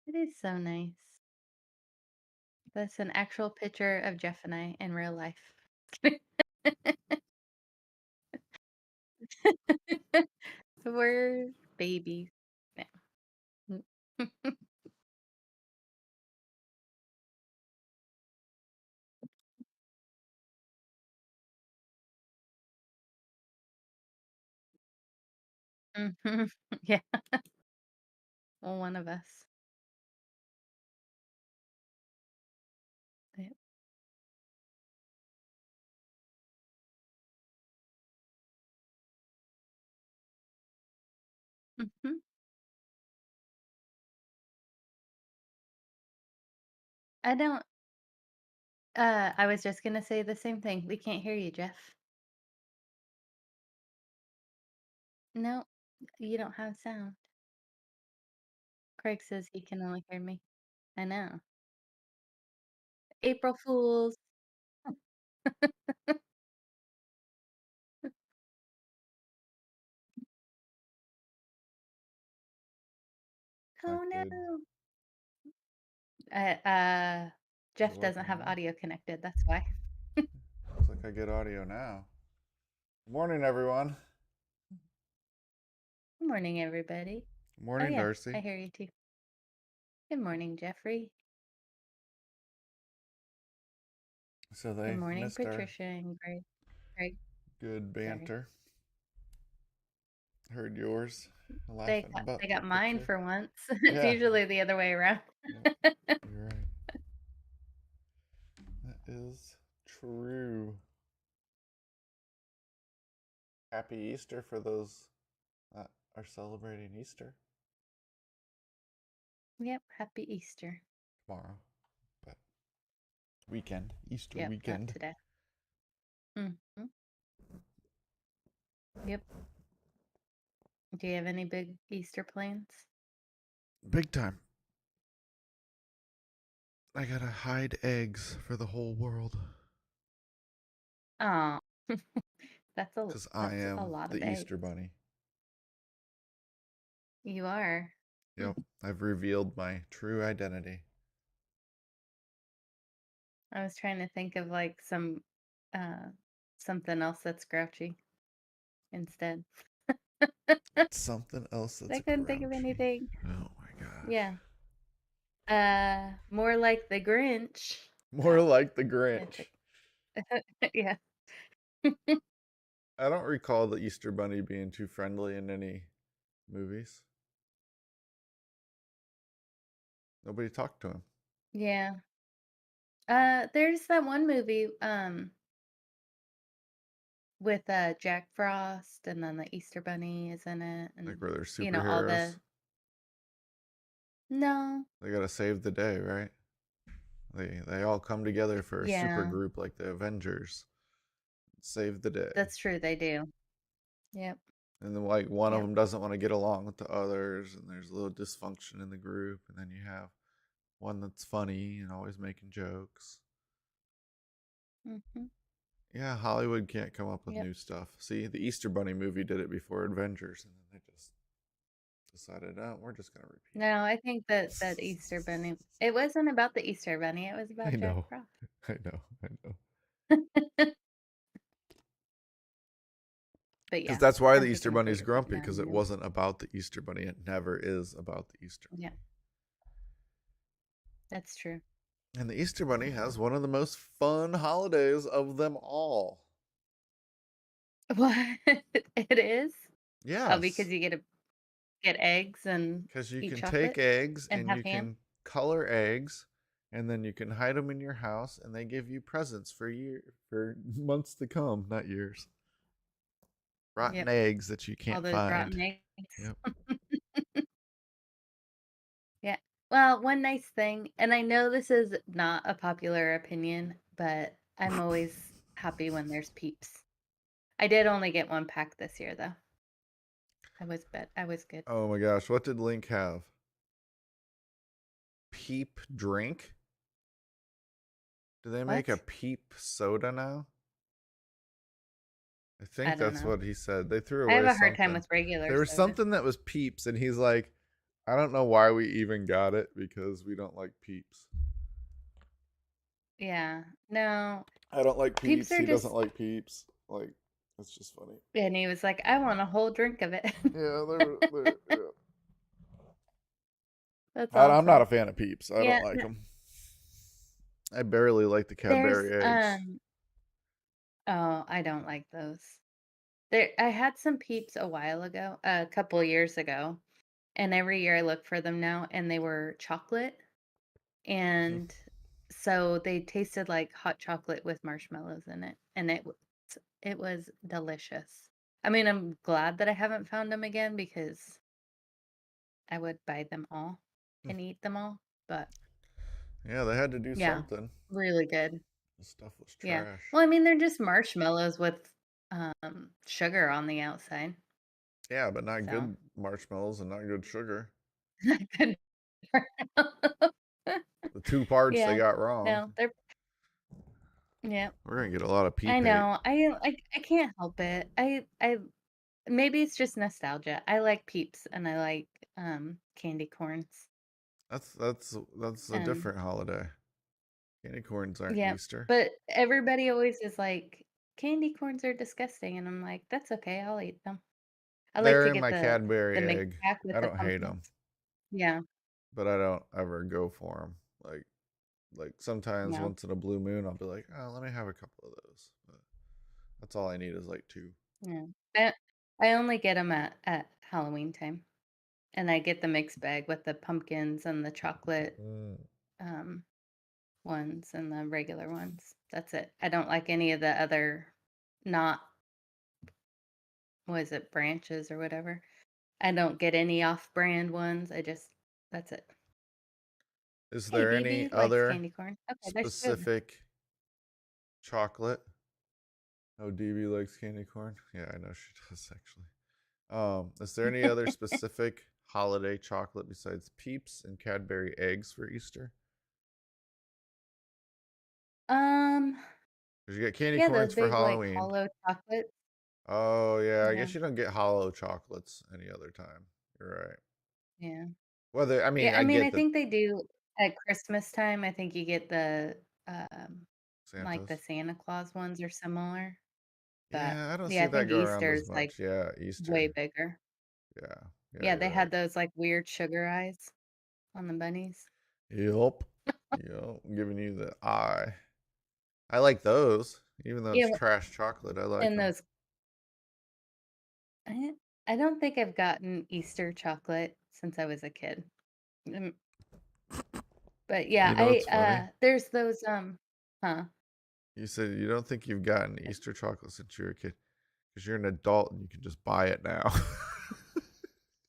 It is so nice. That's an actual picture of Jeff and I in real life. We're babies. Yeah. Mm. Mhm. Yeah, well, one of us. Yeah. Mhm. I don't I was just gonna say the same thing. We can't hear you, Jeff. No, you don't have sound. Craig says he can only hear me. I know. April Fools. Oh, Connected. no. Uh, Is it Jeff doesn't working have now? audio connected, that's why. Looks like I get audio now. Good morning, everyone. Good morning, everybody. Good Oh, morning, yeah, Darcy. I hear you too. Good morning, Jeffrey. So Good they morning, missed our Patricia and Greg. Greg, good sorry. banter. Heard yours They laughing got about they the got mine picture. for once. It's Yeah, usually the other way around. yep, you're right. That is true. Happy Easter for those that are celebrating Easter Yep, happy Easter. tomorrow. But weekend, Easter Yep, not weekend. today. Mhm. Yep. Do you have any big Easter plans? Big time. I gotta hide eggs for the whole world. Oh, that's a Because I that's a am lot the of Easter eggs. Bunny. You are. Yep, I've revealed my true identity. I was trying to think of like uh something else that's grouchy instead. Something else I that's couldn't think of grouchy. anything. Oh my gosh. Yeah. More like the Grinch. More like the Can't Grinch. think. Yeah. I don't recall the Easter Bunny being too friendly in any movies. Nobody talked to him. Yeah. There's that one movie with Jack Frost and then the Easter Bunny is in it Like and where they're all superheroes. the No. They gotta save the day, right? They all come together for a super Yeah, group like the Avengers. Save the day. that's true, they do. Yep. And then like one of Yep. them doesn't want to get along with the others and there's a little dysfunction in the group and then you have one that's funny and always making jokes. Mhm. Yeah, Hollywood can't come up with Yep. new stuff. See, the Easter Bunny movie did it before Avengers, and then they just decided, oh, we're just gonna repeat No, I think that Easter Bunny it wasn't about the Easter Bunny, it was it. I about Jack know, Frost. I know, I know. But Because yeah, that's why the I'm Easter thinking of Bunny's it grumpy, now, because it yeah. wasn't about the Easter Bunny. It never is about the Easter Bunny. Yeah, that's true. And the Easter Bunny has one of the most fun holidays of them all. What? It is? Oh, because Yes, you get to get eggs and because you eat can take chocolate eggs and and have you ham? can color eggs, and then you can hide them in your house, and they give you presents for months to come, not years. Rotten Yep, eggs that you all can't those find. rotten eggs. Yep. Yeah. Well, one nice thing, and I know this is not a popular opinion, but I'm always happy when there's Peeps. I did only get 1 pack this year, though. I was good. Oh my gosh, what did Link have? Peep drink? Do they make a What? peep soda now? I I think don't that's know. what he said. They threw I have away a hard time something. with regular There was soda. something that was Peeps, and he's like, I don't know why we even got it because we don't like Peeps. Yeah. No, I don't like Peeps Peeps. are He doesn't just like Peeps. Like, it's just funny. and he was like, "I want a whole drink of it." Yeah, yeah. That's I'm not awesome. a fan of Peeps. I Yeah, don't like no, them. I barely like the there's, Cadbury eggs. oh, I don't like those. I had some Peeps a while ago, a couple years ago, and every year I look for them now, and they were chocolate, and so they tasted like hot chocolate with marshmallows in it, and it was delicious. I mean, I'm glad that I haven't found them again because I would buy them all and eat them all, but Yeah, they had to do yeah, something. really good. The stuff was Yeah. trash. Well, I mean, they're just marshmallows with sugar on the outside. Yeah, but not So good marshmallows and not good sugar. good. The two parts they Yeah. got wrong. No, they're yeah. We're gonna get a lot of I peep hate. know. I can't help it. I maybe it's just nostalgia. I like Peeps and I like candy corns. That's a Um different holiday. Candy corns aren't yeah, Easter. but everybody always is like candy corns are disgusting and I'm like that's okay. I'll eat them. I like They're to in get my the Cadbury mix egg. pack with I the don't hate pumpkins. them, Yeah. but I don't ever go for them. Like sometimes No. once in a blue moon, I'll be like, oh, let me have a couple of those. But that's all I need is like two. Yeah. I only get them at Halloween time. And I get the mixed bag with the pumpkins and the chocolate Mm. um ones and the regular ones. That's it. I don't like any of the other not what is it, branches or whatever. I don't get any off-brand ones. I just that's it. Is Hey, there any BB likes other candy corn. Okay, there's two of them. specific chocolate? Oh, DB likes candy corn. Yeah, I know she does actually. Is there any other specific holiday chocolate besides Peeps and Cadbury eggs for Easter? Um, Because you get candy yeah, those corns for big like Halloween. hollow chocolates. Oh yeah, I Yeah, guess you don't get hollow chocolates any other time. You're right. yeah. Whether I mean, Yeah, I I mean, I get the think they do at Christmas time. I think you get like the Santas. Santa Claus ones are similar, but Yeah, I don't yeah, see I that think go around Easter as is like much. Yeah, way Easter. bigger. Yeah, yeah, Yeah, they you're right. had those like weird sugar eyes on the bunnies. Yep. Yep. I'm giving you the eye. I like those, even though it's Yeah, trash chocolate. I like and them. those I I don't think I've gotten Easter chocolate since I was a kid. Mm, but yeah, You know what's funny? there's those huh. You said you don't think you've gotten Easter chocolate since you were a kid because you're an adult and you can just buy it now.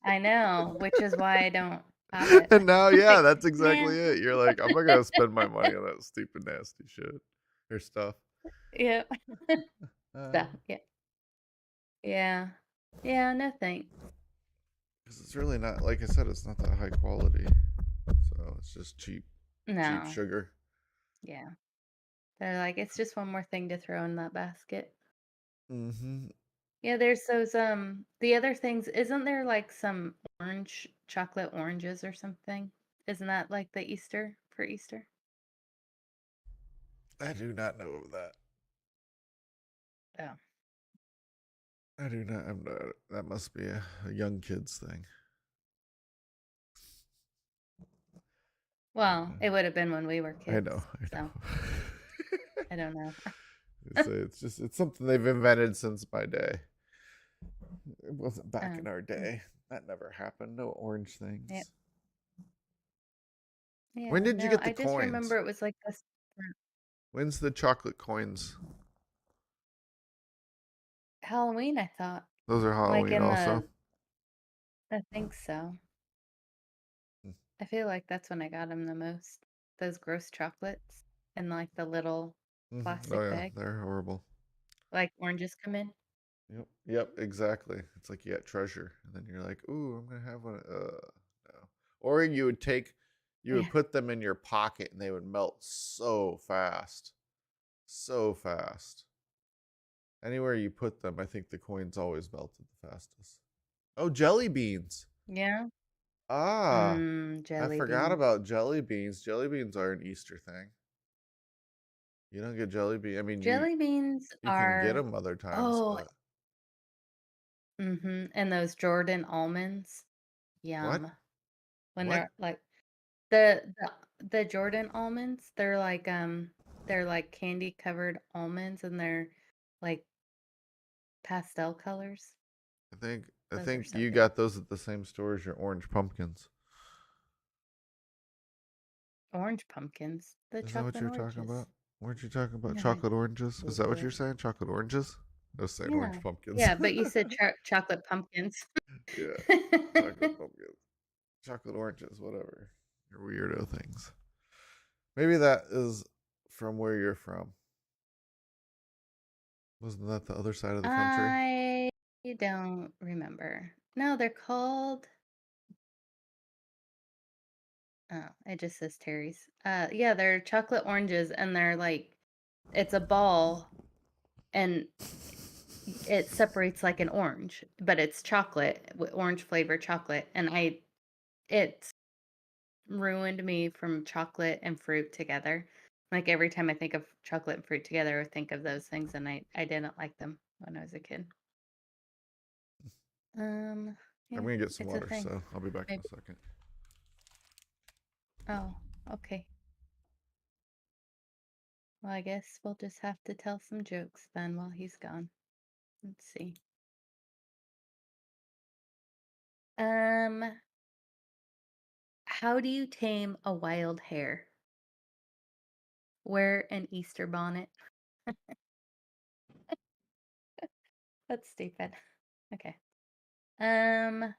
I know, which is why I don't have it. And now, yeah, Like, that's nah. exactly it. You're like, I'm not gonna spend my money on that stupid, nasty shit or stuff. Yeah. Uh, So, yeah. Yeah. Yeah, no thanks. because it's really not, like I said, it's not that high quality. So it's just cheap No. sugar. Yeah. They're like, it's just one more thing to throw in that basket. Mm-hmm. Yeah, there's those the other things, isn't there like some orange chocolate oranges or something? Isn't that like the Easter for Easter? I do not know of that. Oh. I do not. I'm not. That must be a young kids thing. Well, it would have been when we were I know. kids, I so know. I don't know. It's something they've invented since my day. It wasn't back in Um, our mm, day. That never happened. No orange yeah, things. When yeah, did you no, get the I just coins? remember it was like this for When's the chocolate coins? Halloween, I thought. Those are Like Halloween in also. the I think so. I feel like that's when I got them the most. Those gross chocolates in like the little Oh plastic yeah, bag, they're horrible. like oranges come in. Yep. Yep. Exactly. It's like you got treasure, and then you're like, "Ooh, I'm gonna have one." No. Or you would Yeah. put them in your pocket, and they would melt so fast, so fast. Anywhere you put them, I think the coins always melted the fastest. Oh, jelly beans. Yeah. Ah, I Jelly forgot beans. about jelly beans. Jelly beans are an Easter thing. You don't get jelly bean. I mean, Jelly beans you can get are them other times, oh, but and those Jordan almonds. what? Yum. When What? they're like the Jordan almonds, they're like candy covered almonds and they're like pastel colors. I Those are think so you good. got those at the same store as your orange pumpkins. Orange pumpkins, the Isn't that what chocolate you're talking oranges. about? Weren't you talking about No, chocolate oranges? Is that what I you're saying? Chocolate oranges? I was saying yeah. orange pumpkins. Yeah, but you said chocolate pumpkins. Yeah, chocolate pumpkins. Chocolate oranges, whatever. Your weirdo things. Maybe that is from where you're from. Wasn't that the other side of the country? I don't remember. No, they're called oh, it just says Terry's. Yeah, they're chocolate oranges and they're like it's a ball and it separates like an orange, but it's chocolate, orange flavor chocolate, and it's ruined me from chocolate and fruit together. Like every time I think of chocolate and fruit together, I think of those things, and I didn't like them when I was a kid. Um, I'm yeah, gonna get some it's a water, thing. so I'll be back in Maybe. a second. Oh, okay. Well, I guess we'll just have to tell some jokes then while he's gone. Let's see. Um, how do you tame a wild hare? Wear an Easter bonnet. That's stupid. Okay. Um,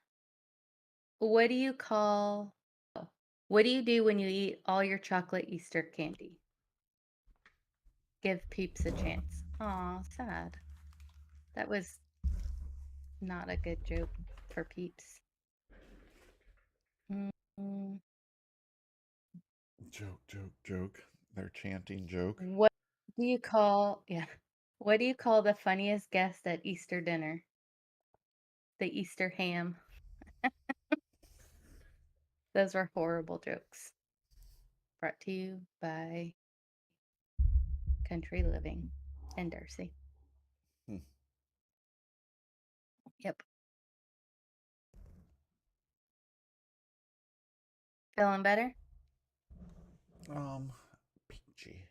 what do you call oh, what do you do when you eat all your chocolate Easter candy? Give peeps a chance. Aw, sad. That was not a good joke for peeps. Mm, Joke, joke, joke. They're chanting joke. what do you call yeah. What do you call the funniest guest at Easter dinner? The Easter ham. Those were horrible jokes. Brought to you by Country Living and Darcy. Hmm. Yep. Feeling better? Peachy.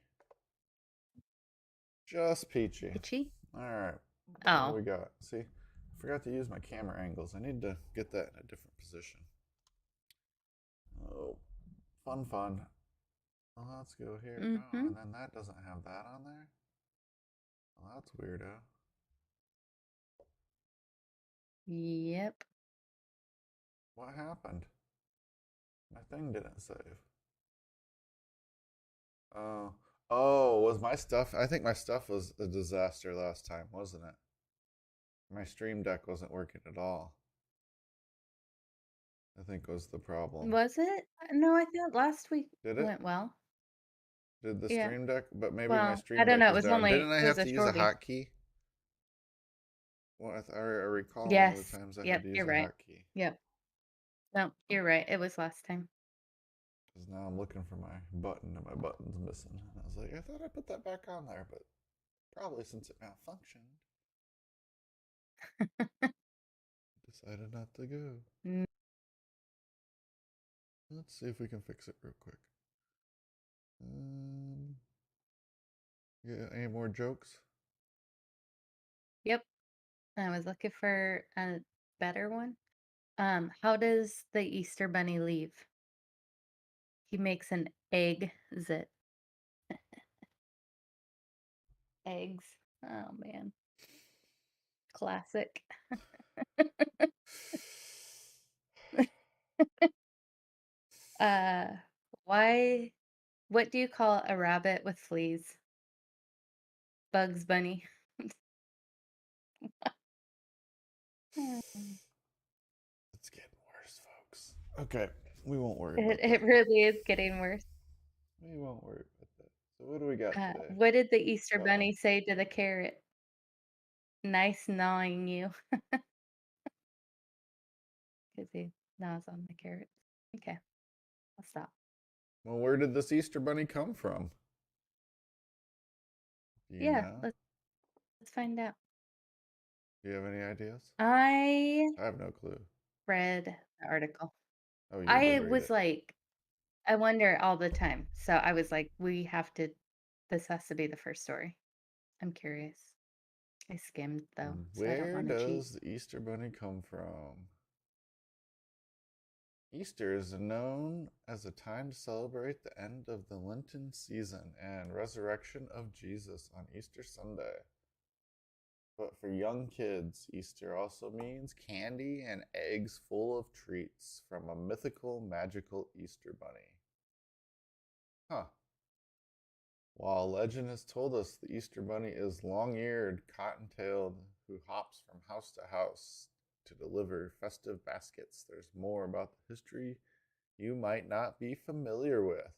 Just peachy. Itchy? All right. What do Oh. we got? See, I forgot to use my camera angles. I need to get that in a different position. Oh, fun, fun. Well, let's go here. Oh, Mm-hmm. and then that doesn't have that on there. Well, that's weirdo. Yep. What happened? My thing didn't save. Oh, oh, was my stuff? I think my stuff was a disaster last time, wasn't it? My stream deck wasn't working at all. I think was the problem. Was it? No, I thought last week Did it? went well. Did the Yeah. stream deck? But maybe my Well, I stream don't deck know. was down. Didn't I It was have a to use a shorty. hotkey? Well, I recall one of the Yes. times I had Yep. to use You're a right. hotkey. Yep. No, you're right. It was last time. Because now I'm looking for my button and my button's missing. And I was like, I thought I put that back on there, but probably since it malfunctioned, decided not to go. Mm, Let's see if we can fix it real quick. Um, yeah, any more jokes? Yep. I was looking for a better one. How does the Easter bunny leave? He makes an egg zit. Eggs. Oh man. Classic. Uh, why what do you call a rabbit with fleas? Bugs Bunny. Mm. It's getting worse, folks. Okay, we won't worry It about it that. really is getting worse. We won't worry about that. So what do we got today? What did the Easter Uh oh. Bunny say to the carrot? nice gnawing you because he gnaws on the carrots. Okay, I'll stop. Well, where did this Easter bunny come from? Do you Yeah, know? let's find out. Do you have any ideas? I I have no clue. read the article. Oh, you did I read was it. like, I wonder all the time. So I was like, we have to, this has to be the first story. I'm curious. I skimmed though, so I don't Where want to cheat. does the Easter bunny come from? Easter is known as a time to celebrate the end of the Lenten season and resurrection of Jesus on Easter Sunday. But for young kids, Easter also means candy and eggs full of treats from a mythical, magical Easter bunny. Huh. While legend has told us the Easter bunny is long eared, cotton tailed, who hops from house to house to deliver festive baskets, there's more about the history you might not be familiar with.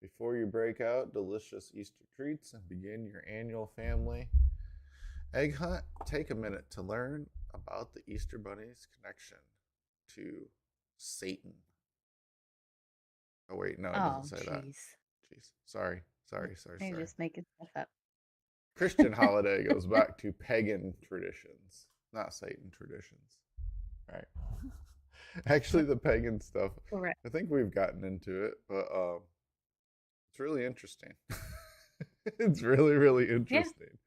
Before you break out delicious Easter treats and begin your annual family egg hunt, take a minute to learn about the Easter Bunny's connection to Satan. Oh, wait, no, it doesn't Oh, say that. jeez. Jeez. Sorry, sorry, sorry, You're sorry. just making stuff Christian holiday goes back to pagan traditions, not Satan traditions. Right. Actually, up. the pagan stuff, Correct. I think we've gotten into it, but it's really interesting. It's really, really Yeah. interesting.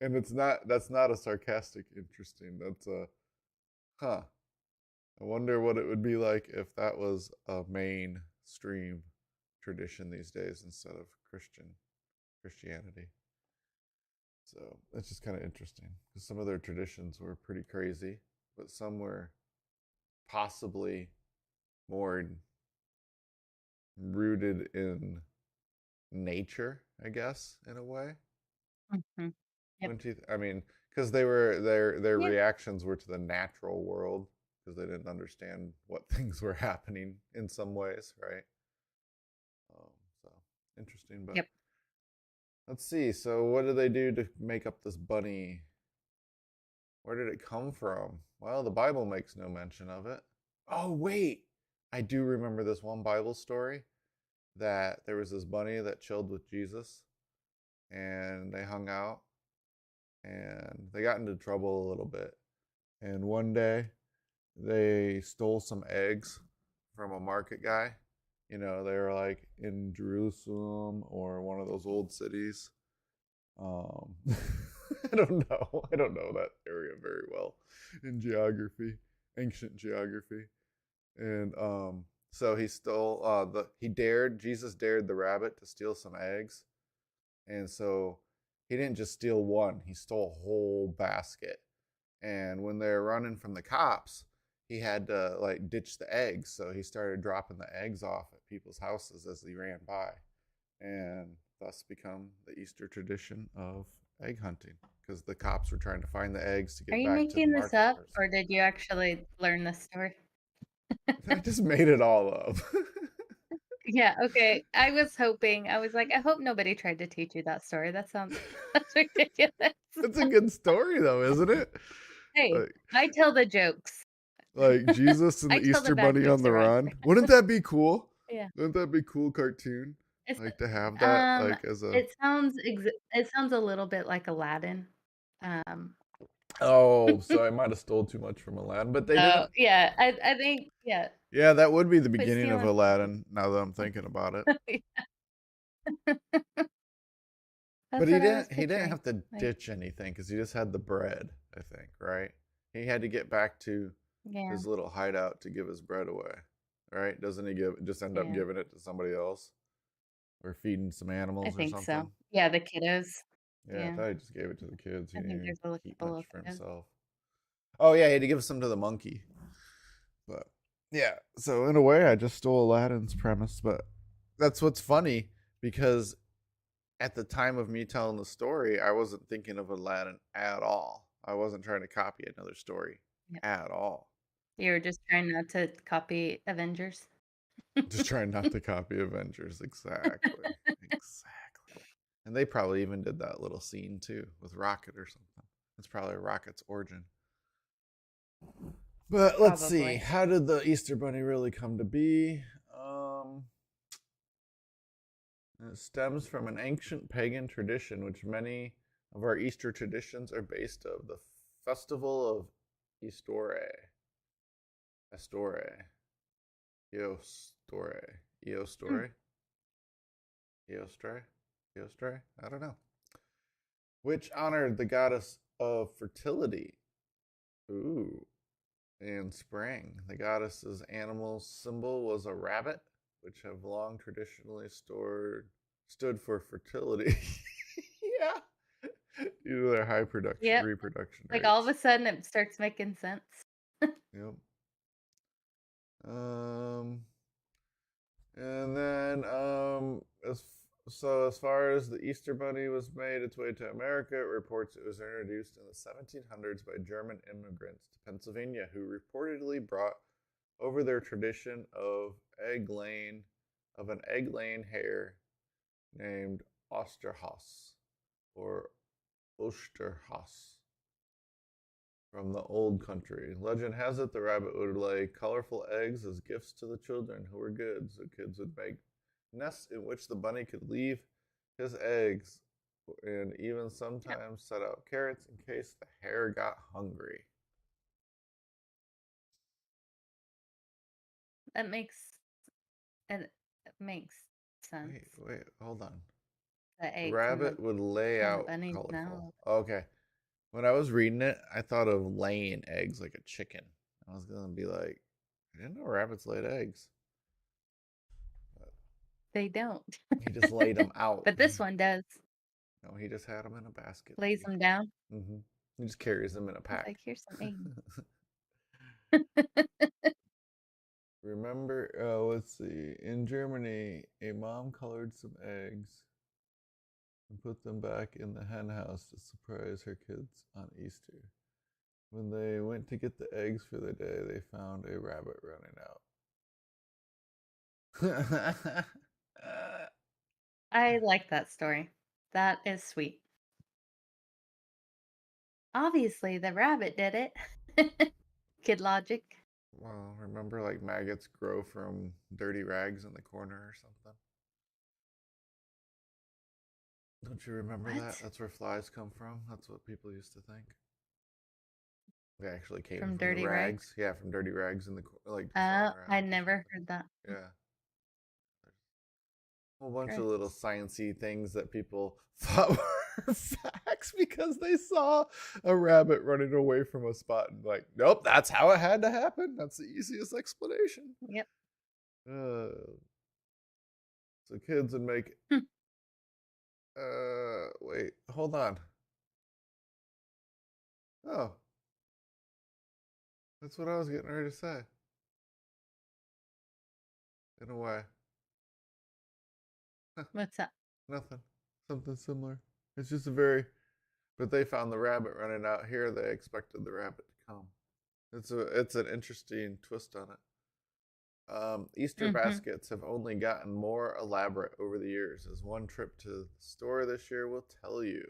And that's not a sarcastic interesting. That's a, huh. I wonder what it would be like if that was a mainstream tradition these days instead of Christianity. So it's just kind of interesting because some of their traditions were pretty crazy, but some were possibly more rooted in nature, I guess, in a way. Mhm. Yep. Wouldn't you? I mean, because they were their Yeah. reactions were to the natural world because they didn't understand what things were happening in some ways, right? So interesting, but Yep. let's see. So what do they do to make up this bunny? Where did it come from? Well, the Bible makes no mention of it. Oh, wait. I do remember this one Bible story that there was this bunny that chilled with Jesus and they hung out and they got into trouble a little bit. And one day they stole some eggs from a market guy. You know, they were like in Jerusalem or one of those old cities. Um, I don't know. I don't know that area very well in geography, ancient geography. And so he stole he dared Jesus dared the rabbit to steal some eggs. And so he didn't just steal one, he stole a whole basket. And when they were running from the cops, he had to like ditch the eggs. So he started dropping the eggs off at people's houses as he ran by. And thus become the Easter tradition of egg hunting because the cops were trying to find the eggs to Are get you back to the making this market up person. or did you actually learn this story? I just made it all up. Yeah, okay. I was hoping. I was like, I hope nobody tried to teach you that story. That sounds that's ridiculous. It's a good story though, isn't it? Hey, Like I tell the jokes. like Jesus and I the tell the Easter bad Bunny on jokes the around run. here. Wouldn't that be cool? Yeah. Wouldn't that be cool cartoon? It's Like to have that um like as a it sounds it sounds a little bit like Aladdin. Um Oh, so I might have stole too much from Aladdin, but they so didn't. yeah, I think yeah, Yeah, that would be the quit beginning of stealing Aladdin now that I'm thinking about it. But That's what I was he didn't picturing. have to Like, ditch anything because he just had the bread, I think, right? He had to get back to yeah, his little hideout to give his bread away, right? Doesn't he give just end up yeah. giving it to somebody else or feeding some I animals or think so. something? Yeah, the kiddos. Yeah, I Yeah. thought he just gave it to the kids. He I think didn't there's a keep couple much of for kiddos. himself. Oh yeah, he had to give some to the monkey. But yeah, so in a way, I just stole Aladdin's premise. But that's what's funny because at the time of me telling the story, I wasn't thinking of Aladdin at all. I wasn't trying to copy another story Yeah. at all. You were just trying not to copy Avengers. Just trying not to copy Avengers. Exactly. Exactly. And they probably even did that little scene too with Rocket or something. It's probably a rocket's origin. But let's see. Probably. How did the Easter Bunny really come to be? Um, it stems from an ancient pagan tradition, which many of our Easter traditions are based of the festival of Eastore. Estore. Eostore. Hmm. Eostore? Eostre? Eostre? I don't know. Which honored the goddess of fertility. Ooh. And spring. The goddess's animal symbol was a rabbit, which have long traditionally stood for fertility. Yeah. Due to their high Yep. reproduction Like all of rates. a sudden it starts making sense. Yep. Um And then, as far as the Easter Bunny was made its way to America, it reports it was introduced in the 1700s by German immigrants to Pennsylvania, who reportedly brought over their tradition of an egg-laying hare named Osterhaus or Osterhaus from the old country. Legend has it the rabbit would lay colorful eggs as gifts to the children who were good, so kids would make nests in which the bunny could leave his eggs and even Yep. sometimes set out carrots in case the hare got hungry. That it makes sense. Wait, hold on. The The eggs rabbit would lay in the out bunny's colorful. mouth. Okay. When I was reading it, I thought of laying eggs like a chicken. I was going to be like, I didn't know rabbits laid eggs. They don't. He just laid them out. But this one does. No, he just had them in a basket. Lays them down. Mm-hmm. He just carries them in a He's pack. like, here's some eggs. Remember, let's see. In Germany, a mom colored some eggs and put them back in the hen house to surprise her kids on Easter. When they went to get the eggs for the day, they found a rabbit running out. I like that story. That is sweet. Obviously, the rabbit did it. Kid logic. Well, remember like maggots grow from dirty rags in the corner or something? Don't you remember that? What? That's where flies come from. That's what people used to think. They actually came From from the dirty rags? rags. Yeah, from dirty rags in the like just laying I around or never something. heard that. Yeah, a whole bunch of Gross. little sciencey things that people thought were facts because they saw a rabbit running away from a spot and like, nope, that's how it had to happen. That's the easiest explanation. Yep. Uh, so kids would make. Hmm. Wait, hold on. Oh, that's what I was getting ready to say. In a way. What's up? Nothing. Something similar. It's just a very. But they found the rabbit running out here. They expected the rabbit to come. It's an interesting twist on it. Easter Hmm. baskets have only gotten more elaborate over the years, as one trip to the store this year will tell you.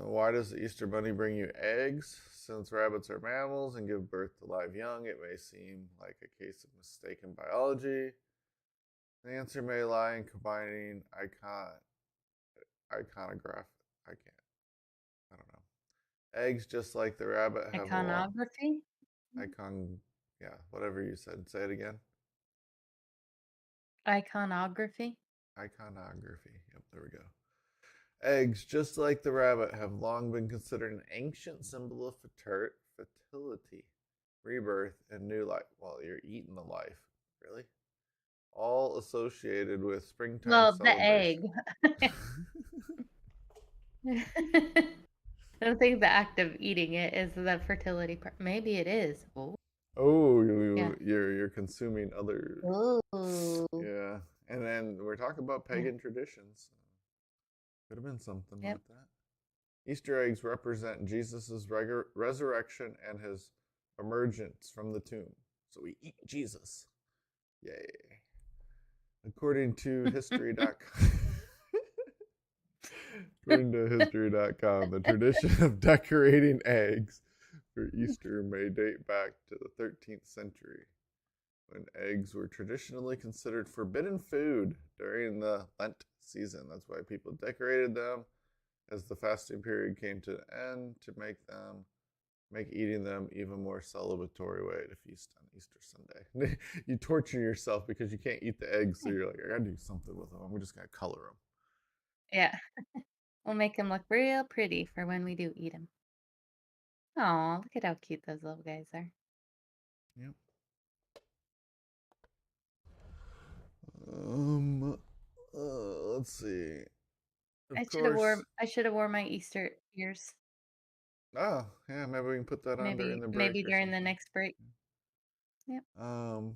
Why does the Easter Bunny bring you eggs? Since rabbits are mammals and give birth to live young, it may seem like a case of mistaken biology. The answer may lie in combining iconograph. I can't. I don't know. Eggs, just like the rabbit, have a long Iconography? icon. Yeah, whatever you said. Say it again. Iconography? Iconography. Yep, there we go. Eggs, just like the rabbit, have long been considered an ancient symbol of fertility, rebirth, and new life. Well, you're eating the life. Really? All associated with springtime Well, the celebration. egg. I don't think the act of eating it is the fertility part. Maybe it is. Oh, Oh, yeah. you're consuming other. Oh, Yeah, and then we're talking about yeah. pagan traditions. Could have been something Yep. like that. Easter eggs represent Jesus' resurrection and his emergence from the tomb. So we eat Jesus. Yay. According to history.com. According to history.com, the tradition of decorating eggs for Easter may date back to the 13th century, when eggs were traditionally considered forbidden food during the Lent season. That's why people decorated them as the fasting period came to an end to make eating them even more celebratory way to feast on Easter Sunday. You torture yourself because you can't eat the eggs, so you're like, I gotta do something with them. We're just gonna color them. Yeah. We'll make them look real pretty for when we do eat them. Oh, look at how cute those little guys are. Yep. Um. Let's see. Of course. I should have wore my Easter ears. Oh, yeah. Maybe we can put that on during the break Maybe or during the something. next break. Yep.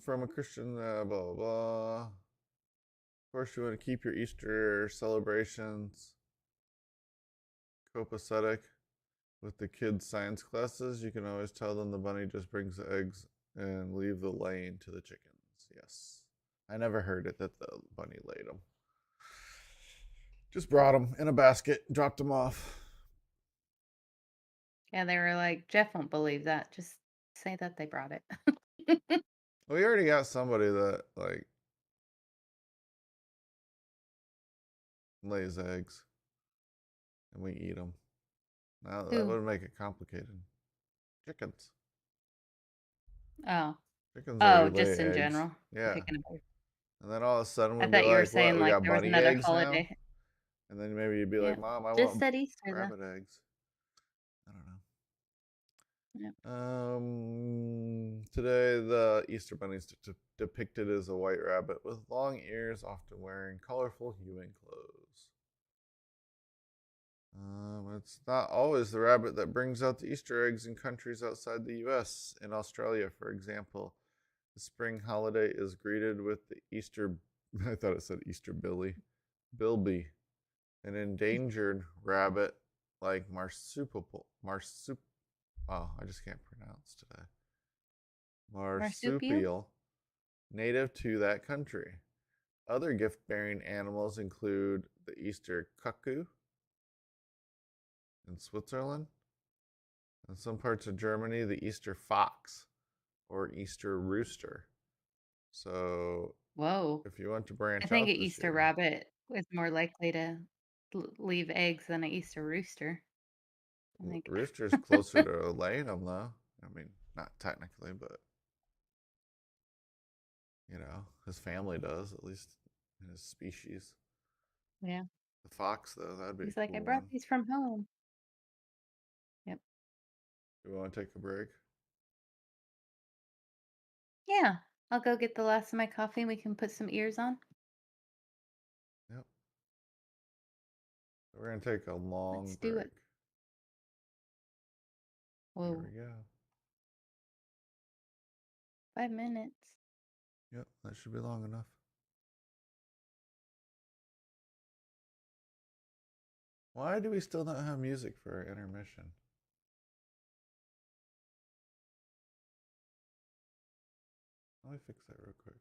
From a Christian, blah blah blah. Of course, you want to keep your Easter celebrations copacetic with the kids' science classes. You can always tell them the bunny just brings the eggs and leave the laying to the chickens. Yes, I never heard it that the bunny laid them. Just brought them in a basket, dropped them off. Yeah, they were like, Jeff won't believe that. Just say that they brought it. We already got somebody that like lays eggs and we eat them. Now that Who? would make it complicated. Chickens. Oh. Chickens already Oh, lay just in eggs. general. I'm Yeah. thinking about And then all of a sudden I we'd be thought you were like, what? saying We like got there was bunny another eggs now? holiday. And then maybe you'd be Yeah. like, Mom, I Just want said Easter though. rabbit eggs. I don't know. Yep. Today the Easter bunny is depicted as a white rabbit with long ears, often wearing colorful human clothes. It's not always the rabbit that brings out the Easter eggs in countries outside the U.S. In Australia, for example, the spring holiday is greeted with the Easter. I thought it said Easter Bilby, an endangered rabbit like marsupial. Oh, I just can't pronounce today. Marsupial? Marsupial, native to that country. Other gift-bearing animals include the Easter cuckoo in Switzerland. In some parts of Germany, the Easter fox or Easter rooster. So Whoa. if you want to I branch think an out this Easter year, rabbit is more likely to leave eggs than an Easter rooster. I think. rooster's closer to laying them, though. I mean, not technically, but his family does, at least in his species. Yeah. The fox, though, that'd be He's a like, I cool brought one. these from home. Yep. Do we want to take a break? Yeah. I'll go get the last of my coffee and we can put some ears on. Yep. We're going to take a long Let's do break. it. Here Whoa. we go. 5 minutes. Yep, that should be long enough. Why do we still not have music for our intermission? Let me fix that real quick.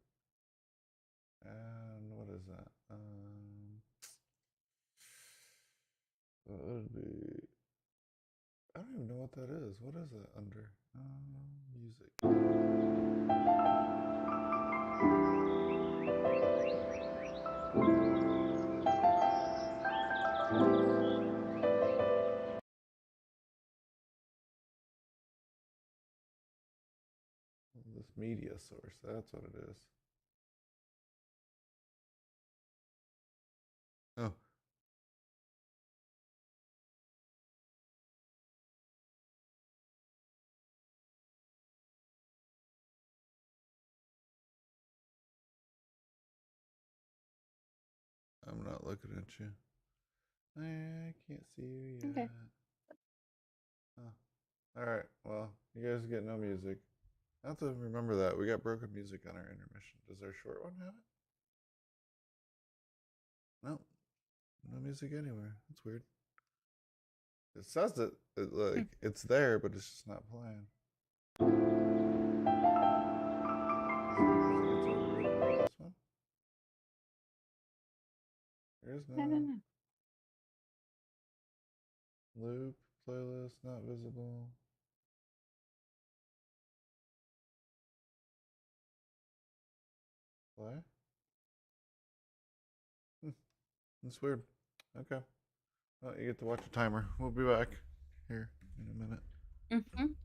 And what is that? That would be. I don't even know what that is. What is it under? Music. This media source. That's what it is. Oh. I'm not looking at you. I can't see you yet. Okay. Oh. Alright, well, you guys get no music. I have to remember that. We got broken music on our intermission. Does our short one have it? No. No music anywhere. That's weird. It says it's there, but it's just not playing. This one? There's I don't no. know. Loop playlist not visible. Play? Hmm, that's weird. Okay. Well, you get to watch a timer. We'll be back here in a minute. Mhm.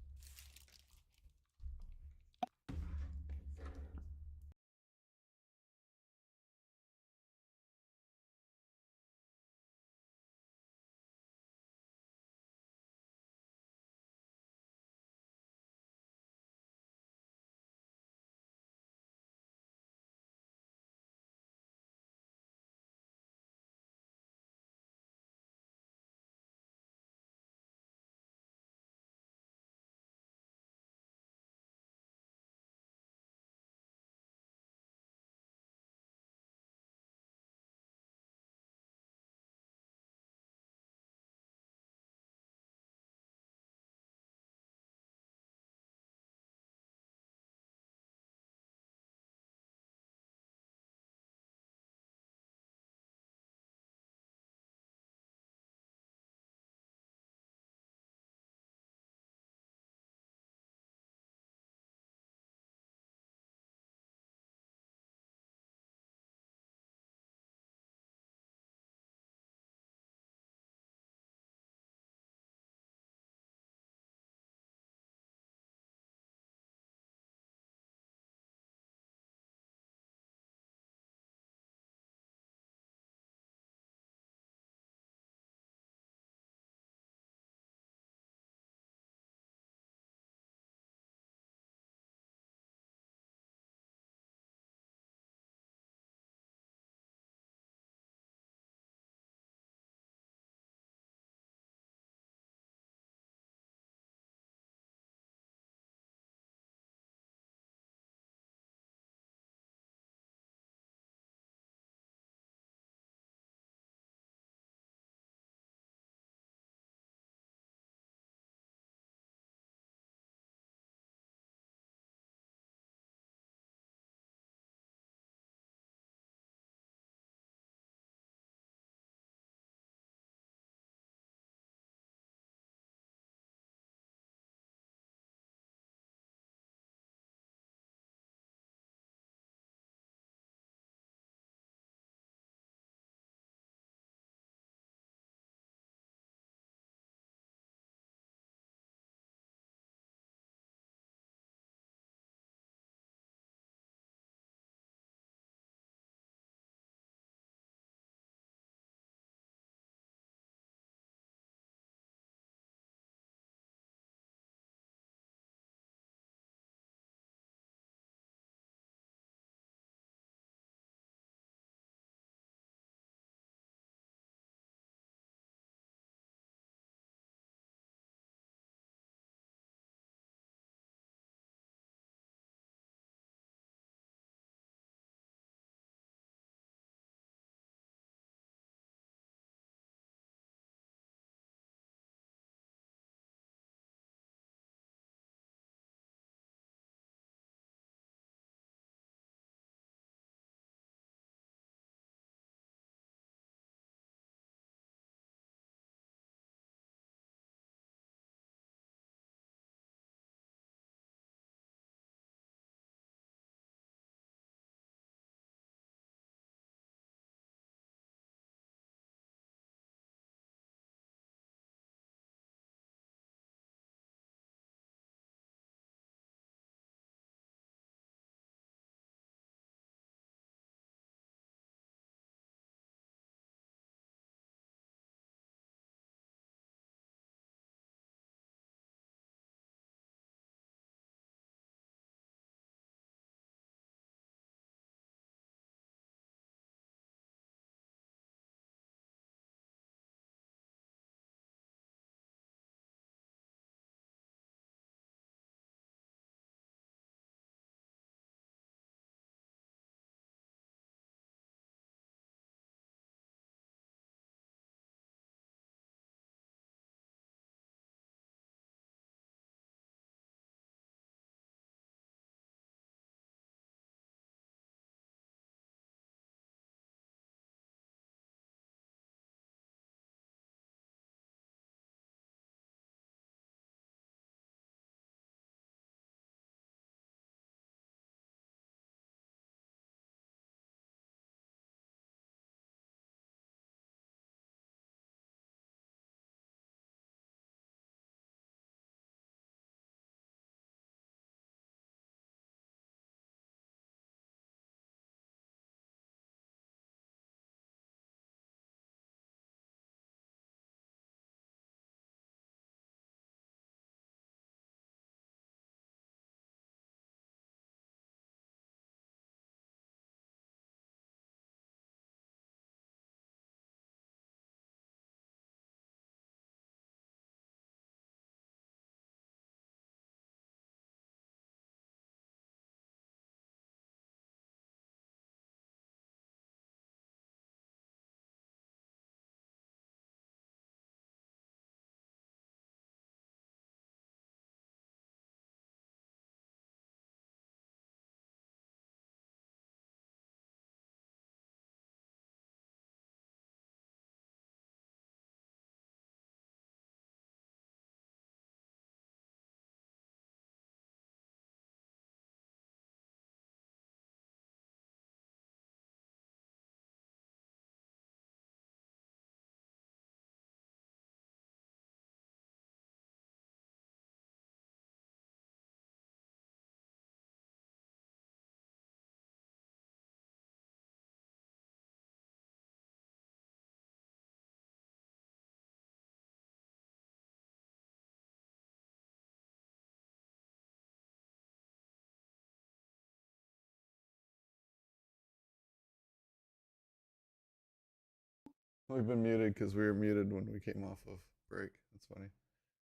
We've been muted because we were muted when we came off of break. That's funny.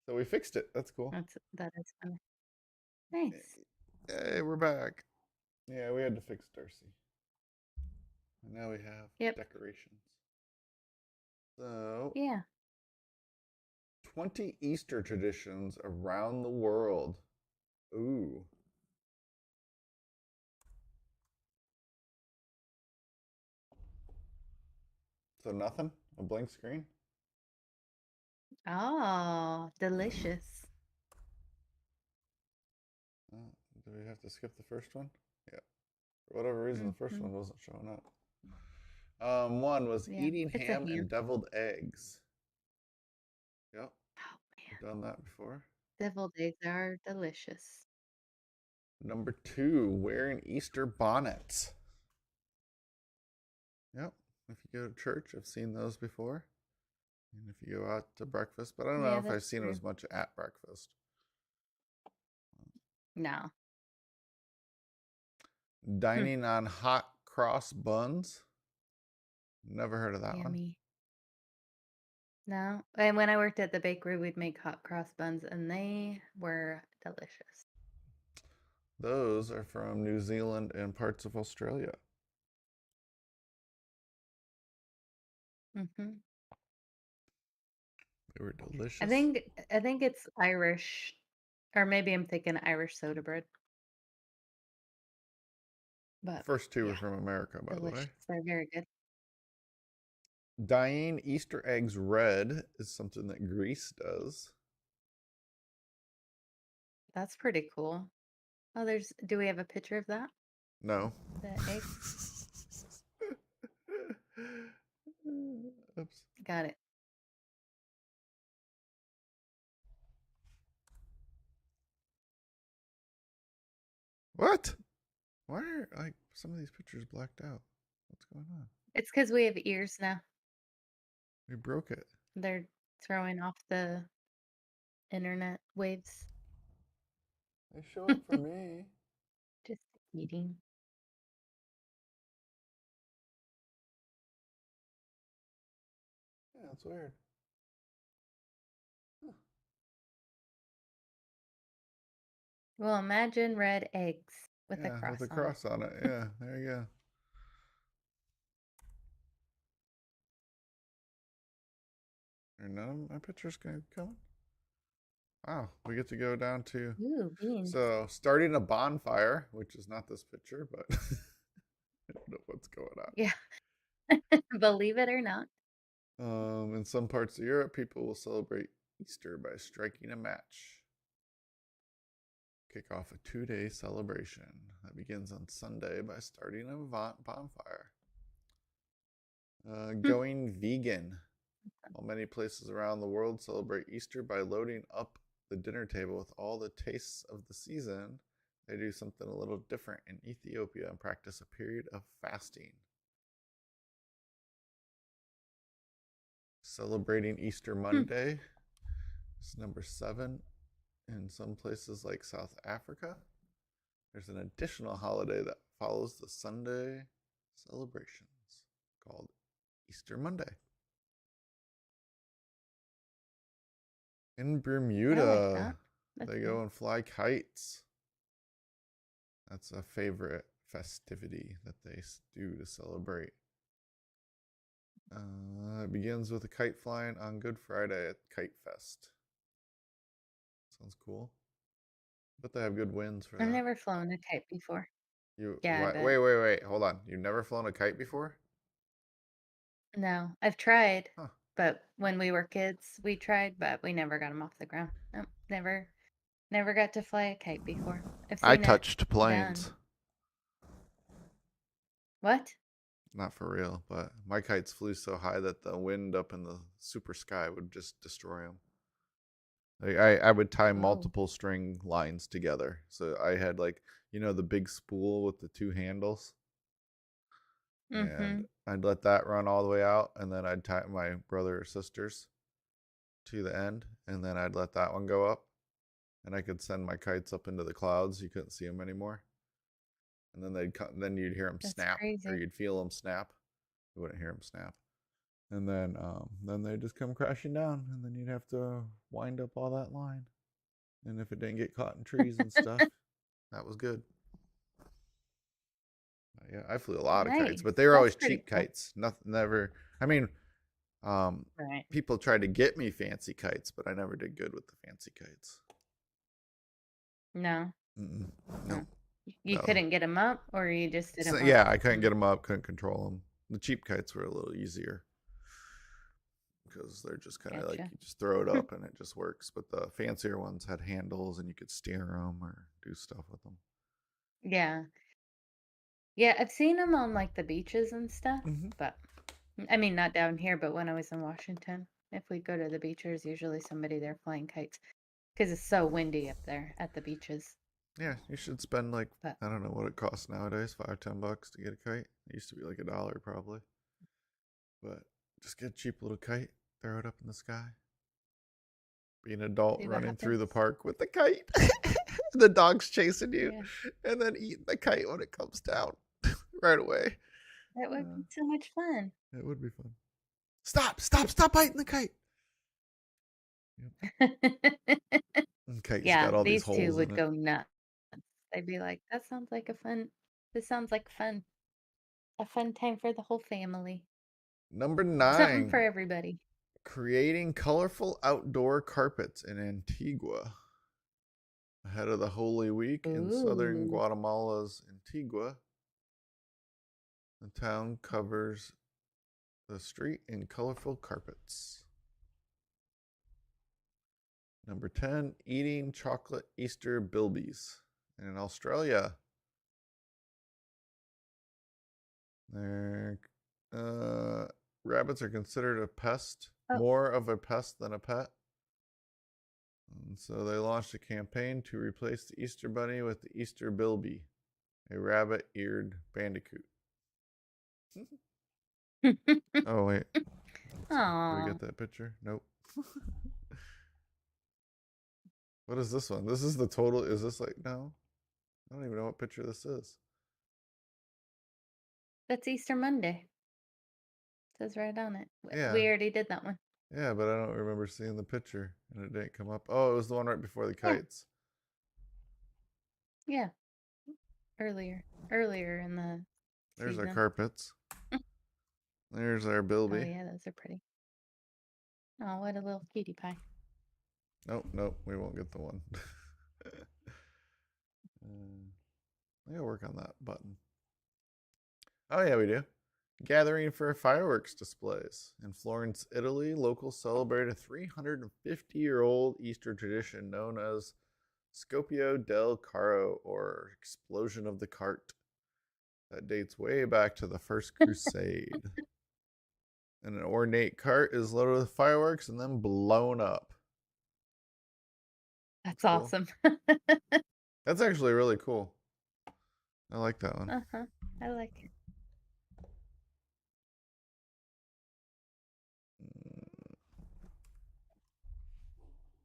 So we fixed it. That's cool. That is funny. Nice. Hey, we're back. Yeah, we had to fix Darcy. And now we have Yep. decorations. So, Yeah. 20 Easter traditions around the world. Ooh. So nothing? A blank screen? Oh, delicious. Do we have to skip the first one? Yeah. For whatever reason, the first Mm-hmm. one wasn't showing up. One was Yeah, eating it's a ham ham. and deviled eggs. Yep, Oh we've man, done that before. deviled eggs are delicious. Number two, wearing Easter bonnets. Yep, if you go to church, I've seen those before. And if you go out to breakfast, but I don't know Yeah, if I've that's seen them true. as much at breakfast. No, hmm, Dining on hot cross buns. Never heard of that one. yummy. No, and when I worked at the bakery, we'd make hot cross buns, and they were delicious. Those are from New Zealand and parts of Australia. Hmm. They were I delicious. think I think it's Irish, or maybe I'm thinking Irish soda bread. The But first two were yeah, from America, by the delicious. way. They're very good. Dyeing Easter eggs red is something that Greece does. That's pretty cool. Oh, do we have a picture of that? No. The eggs? Oops. Got it. What? Why are like some of these pictures blacked out? What's going on? It's because we have ears now. We broke it. They're throwing off the internet waves. They show up for me. Just eating. Yeah, it's weird. Huh. Well, imagine red eggs with a Yeah, with cross a on it. cross on it. Yeah, there you go. Are none of my pictures gonna come? Wow, we get to go down to Ooh, beans. starting a bonfire, which is not this picture, but I don't know what's going on. Yeah, believe it or not. In some parts of Europe, people will celebrate Easter by striking a match. Kick off a 2-day celebration that begins on Sunday by starting a bonfire. Hmm. Going vegan. While many places around the world celebrate Easter by loading up the dinner table with all the tastes of the season, they do something a little different in Ethiopia and practice a period of fasting. Celebrating Easter Hmm. Monday is number 7 in some places like South Africa. There's an additional holiday that follows the Sunday celebrations called Easter Monday. In I like Bermuda, that. That's they nice. go and fly kites. That's a favorite festivity that they do to celebrate. It begins with a kite flying on Good Friday at Kite Fest. Sounds cool. But they have good winds for I've that. never flown a kite before. You Yeah, I wait, bet. wait. Hold on. You've never flown a kite before? No, I've tried, Huh. but when we were kids, we tried, but we never got them off the ground. Nope, never got to fly a kite before. I've I seen it touched done. planes. What? Not for real, but my kites flew so high that the wind up in the super sky would just destroy them. Like I would tie Oh. multiple string lines together. So I had like, the big spool with the two handles, and Mm-hmm. I'd let that run all the way out, and then I'd tie my brother or sisters to the end, and then I'd let that one go up, and I could send my kites up into the clouds. You couldn't see them anymore, and then they'd come. Then you'd hear them That's snap, or crazy. you'd feel them snap. You wouldn't hear them snap, and then they just come crashing down, and then you'd have to wind up all that line. And if it didn't get caught in trees and stuff, that was good. Yeah, I flew a lot of kites, Nice. but they were That's always pretty cheap cool. kites. Nothing, never. I mean, Right. people tried to get me fancy kites, but I never did good with the fancy kites. No. Mm-mm. No. Nope. You No. couldn't get them up, or you just So, didn't want yeah, I couldn't get them. them up, couldn't control them. The cheap kites were a little easier because they're just kind of like Gotcha. you just throw it up and it just works. But the fancier ones had handles and you could steer them or do stuff with them. Yeah. Yeah, I've seen them on, like, the beaches and stuff, Mm-hmm. but I mean, not down here, but when I was in Washington, if we go to the beach, there's usually somebody there flying kites because it's so windy up there at the beaches. Yeah, you should spend like But I don't know what it costs nowadays, $5-10 to get a kite. It used to be like $1 probably. But just get a cheap little kite, throw it up in the sky. Be an adult see what running through happens. the park with the kite. The dog's chasing you, Yeah, and then eating the kite when it comes down right away. that would Uh, be so much fun. it would be fun. Stop! Stop! Stop biting the kite! Yep. The kite's got Yeah, all these these 2 holes in would it. go nuts. They'd be like, "That sounds like a fun this sounds like fun. A fun time for the whole family. Number Something for 9, everybody." creating colorful outdoor carpets in Antigua. Ahead of the Holy Week in southern Ooh. Guatemala's Antigua, the town covers the street in colorful carpets. Number 10, eating chocolate Easter bilbies. And in Australia, they're, uh, rabbits are considered a pest, Oh, more of a pest than a pet. And so they launched a campaign to replace the Easter bunny with the Easter bilby, a rabbit eared bandicoot. Oh, wait. Did we aw. get that picture? Nope. What is this one? This is the total. Is this like, no? I don't even know what picture this is. That's Easter Monday. Says right on it. Yeah. We already did that one. Yeah, but I don't remember seeing the picture and it didn't come up. Oh, it was the one right before the Yeah, kites. yeah. Earlier in the There's our season. carpets. There's our Oh bilby. yeah, those are pretty. Oh, what a little cutie pie. Nope, nope, we won't get the one. I gotta work on that button. Oh yeah, we do. Gathering for fireworks displays. In Florence, Italy, locals celebrate a 350-year-old Easter tradition known as Scopio del Carro, or Explosion of the Cart, that dates way back to the First Crusade. And an ornate cart is loaded with fireworks and then blown up. That's Cool. awesome. That's actually really cool. I like that one. Uh-huh. I like it.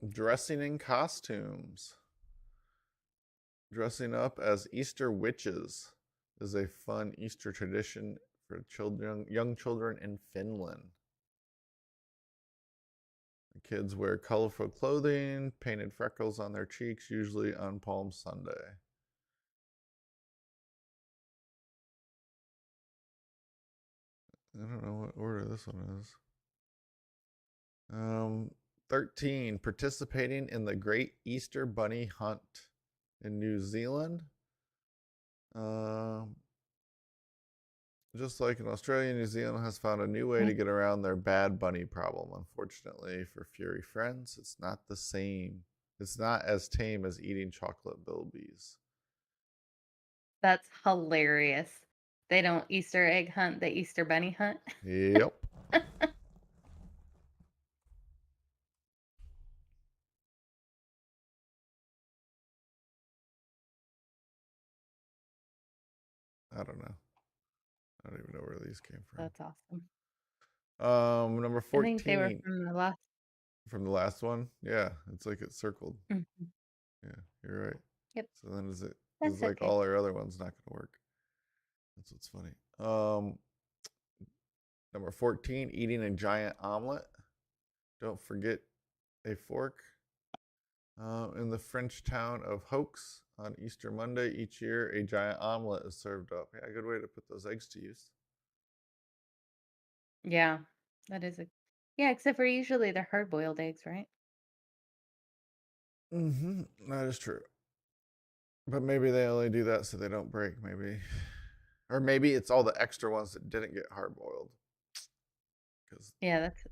Dressing in costumes. Dressing up as Easter witches is a fun Easter tradition for children, young children in Finland. The kids wear colorful clothing, painted freckles on their cheeks, usually on Palm Sunday. I don't know what order this one is. 13, participating in the Great Easter Bunny Hunt in New Zealand. Um, just like in Australia, New Zealand has found a new way to get around their bad bunny problem. Unfortunately for furry friends, it's not the same. It's not as tame as eating chocolate bilbies. That's hilarious. They don't Easter egg hunt, they Easter bunny hunt. Yep. I don't know. I don't even know where these came from. That's awesome. Number I think they were 14 from the last. from the last one. Yeah, it's like it's circled. Mhm. Yeah, you're right. Yep, So then is it is that's like okay. all our other ones not gonna work. That's what's funny. Number 14, eating a giant omelet. Don't forget a fork. In the French town of Hoax on Easter Monday each year, a giant omelet is served up. Yeah, good way to put those eggs to use. Yeah, that is a yeah, except for usually they're hard-boiled eggs, right? That is true. But maybe they only do that so they don't break, maybe. Or maybe it's all the extra ones that didn't get hard boiled. Because Yeah, that's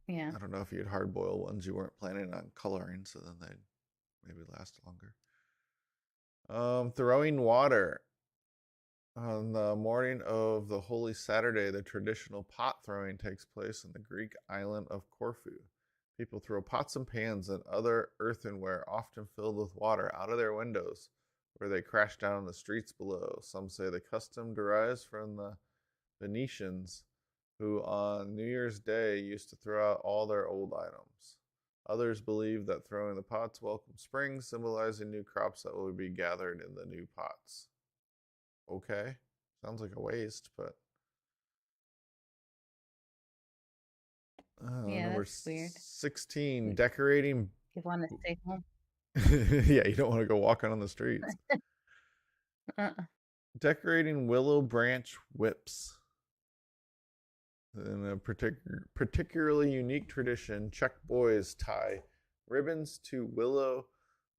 yeah. I don't know if you'd hard boil ones you weren't planning on coloring, so then they'd maybe last longer. Throwing water. On the morning of the Holy Saturday, the traditional pot throwing takes place on the Greek island of Corfu. People throw pots and pans and other earthenware, often filled with water, out of their windows, where they crash down in the streets below. Some say the custom derives from the Venetians, who on New Year's Day used to throw out all their old items. Others believe that throwing the pots welcome spring, symbolizing new crops that will be gathered in the new pots. Okay. Sounds like a waste, but Yeah, number that's weird. 16, decorating. You wanna stay home? Yeah, you don't want to go walking on the streets. Uh-uh. Decorating willow branch whips. In a particularly unique tradition, Czech boys tie ribbons to willow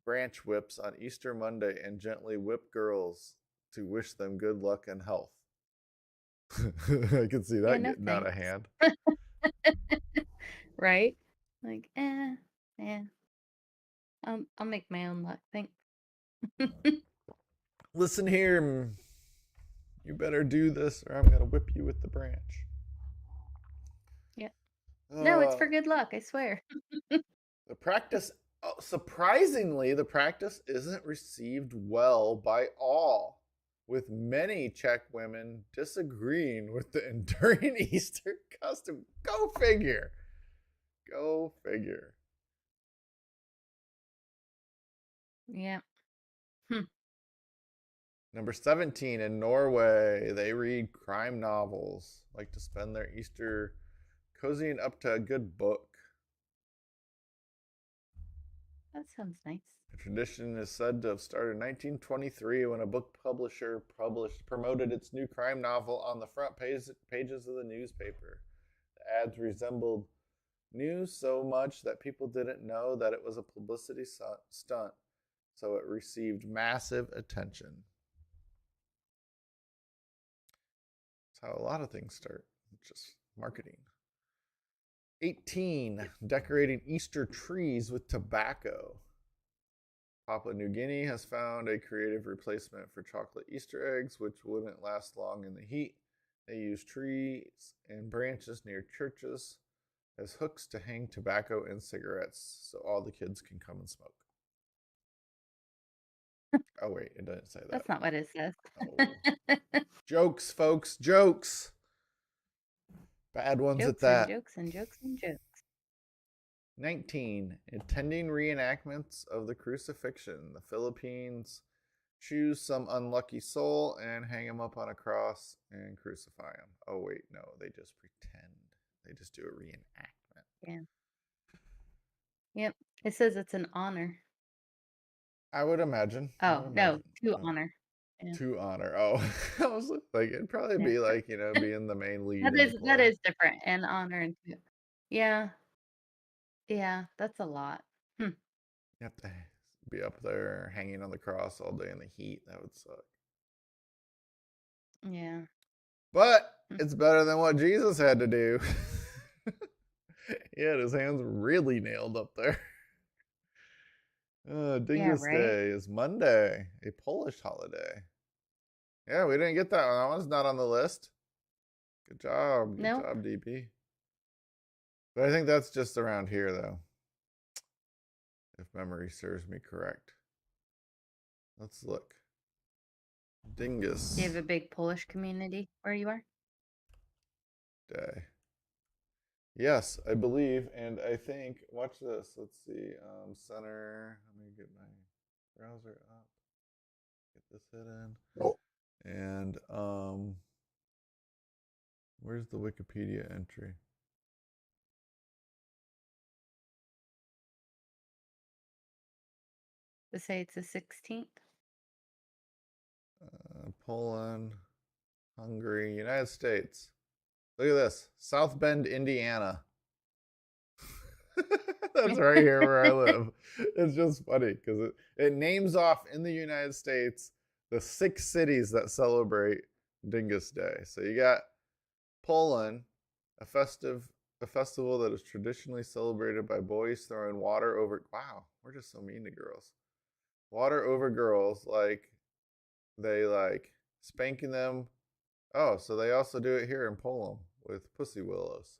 branch whips on Easter Monday and gently whip girls to wish them good luck and health. I can see Yeah, that no getting out of thanks. hand. Right? Like, yeah, I'll make my own luck, thanks. Listen here, you better do this or I'm going to whip you with the branch. Yeah. No, it's Uh, for good luck, I swear. the practice, surprisingly, the practice isn't received well by all, with many Czech women disagreeing with the enduring Easter custom. Go figure. Go figure. Yeah. Hmm. Number 17, in Norway, they read crime novels, like to spend their Easter cozying up to a good book. That sounds nice. The tradition is said to have started in 1923 when a book publisher promoted its new crime novel on the front pages of the newspaper. The ads resembled news so much that people didn't know that it was a publicity stunt, so it received massive attention. That's how a lot of things start, just marketing. 18, decorating Easter trees with tobacco. Papua New Guinea has found a creative replacement for chocolate Easter eggs, which wouldn't last long in the heat. They use trees and branches near churches as hooks to hang tobacco and cigarettes so all the kids can come and smoke. Oh, wait, it doesn't say that. That's not what it says. Oh. Jokes, folks, jokes. Bad ones Jokes at that. and jokes and jokes and jokes. 19. Attending reenactments of the crucifixion. The Philippines choose some unlucky soul and hang him up on a cross and crucify him. Oh, wait, no, they just pretend. They just do a reenactment. Yeah. Yep. It says it's an honor. I would imagine. Oh, no, to honor. Yeah. To honor. Oh, I was like, it'd probably be Yeah. like, being the main lead That in the is that play. is different, and honor and to yeah. Yeah, that's a lot. Hmm. You have to be up there hanging on the cross all day in the heat. That would suck. Yeah. But it's better than what Jesus had to do. He had his hands really nailed up there. Yeah, Dingus right? Day is Monday, a Polish holiday. Yeah, we didn't get that one. That one's not on the list. Good job. Good Nope. job, DP. But I think that's just around here, though. If memory serves me correct. Let's look. Dingus Do you have a big Polish community where you are? Day. Yes, I believe, and I think. Watch this. Let's see. Center. Let me get my browser up. Get this hit in. And Where's the Wikipedia entry? To say it's the 16th. Poland, Hungary, United States. Look at this. South Bend, Indiana. That's right here where I live. It's just funny because it names off in the United States the 6 cities that celebrate Dingus Day. So you got Poland, a festival that is traditionally celebrated by boys throwing water over. Wow, we're just so mean to girls. Water over girls, like they like spanking them. Oh, so they also do it here in Poland with pussy willows.